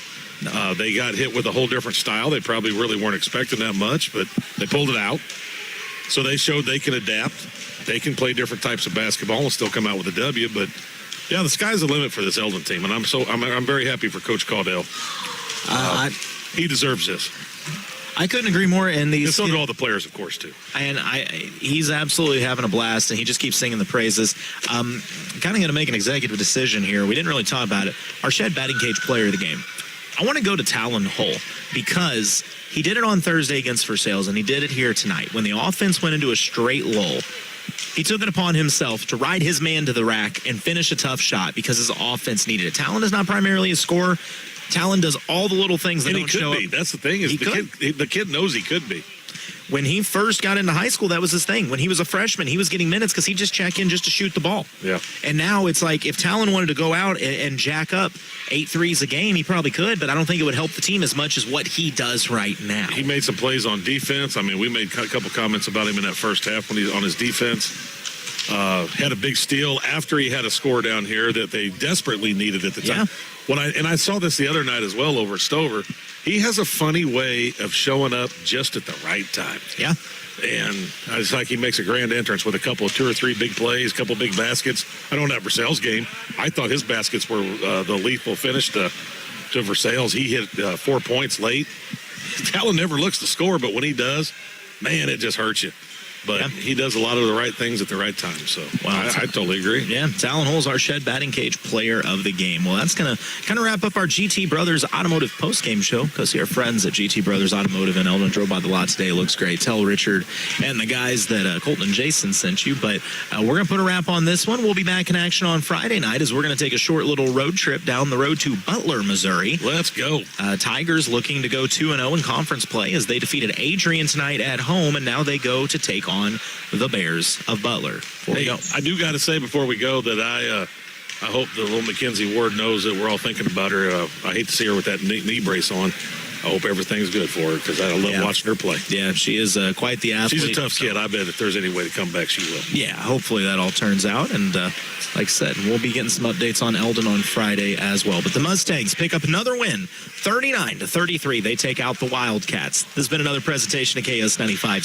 They got hit with a whole different style. They probably really weren't expecting that much, but they pulled it out. So they showed they can adapt. They can play different types of basketball and still come out with a W. But, yeah, the sky's the limit for this Eldon team, and I'm very happy for Coach Caudell. He deserves this. I couldn't agree more. And so do all the players, of course, too. And he's absolutely having a blast, and he just keeps singing the praises. I'm kind of going to make an executive decision here. We didn't really talk about it. Our Shed batting cage player of the game. I want to go to Talon Hull because he did it on Thursday against Versailles, and he did it here tonight. When the offense went into a straight lull, he took it upon himself to ride his man to the rack and finish a tough shot because his offense needed it. Talon is not primarily a scorer. Talon does all the little things that don't show up. That's the thing. The kid knows he could be. When he first got into high school, that was his thing. When he was a freshman, he was getting minutes because he'd just check in just to shoot the ball. Yeah. And now it's like if Talon wanted to go out and jack up 8 threes a game, he probably could, but I don't think it would help the team as much as what he does right now. He made some plays on defense. I mean, we made a couple comments about him in that first half when he's on his defense. had a big steal after he had a score down here that they desperately needed at the time. I saw this the other night as well over at Stover. He has a funny way of showing up just at the right time. Yeah. And it's like he makes a grand entrance with a couple of 2 or 3 big plays, a couple of big baskets. I don't have Versailles game. I thought his baskets were the lethal finish to Versailles. He hit 4 points late. Talon never looks to score, but when he does, man, it just hurts you. But he does a lot of the right things at the right time. So I totally agree. Yeah, Talon Hole's our Shed Batting Cage player of the game. Well, that's going to kind of wrap up our GT Brothers Automotive postgame show. Go see our friends at GT Brothers Automotive in Eldon. Drove by the lot today. It looks great. Tell Richard and the guys that Colton and Jason sent you. But we're going to put a wrap on this one. We'll be back in action on Friday night as we're going to take a short little road trip down the road to Butler, Missouri. Let's go. Tigers looking to go 2-0 in conference play as they defeated Adrian tonight at home, and now they go to take on the Bears of Butler. Hey, I do got to say before we go that I hope the little Mackenzie Ward knows that we're all thinking about her. I hate to see her with that knee brace on. I hope everything's good for her because I love watching her play. Yeah, she is quite the athlete. She's a tough kid. I bet if there's any way to come back, she will. Yeah, hopefully that all turns out. And like I said, we'll be getting some updates on Eldon on Friday as well. But the Mustangs pick up another win, 39-33. They take out the Wildcats. This has been another presentation of KS95.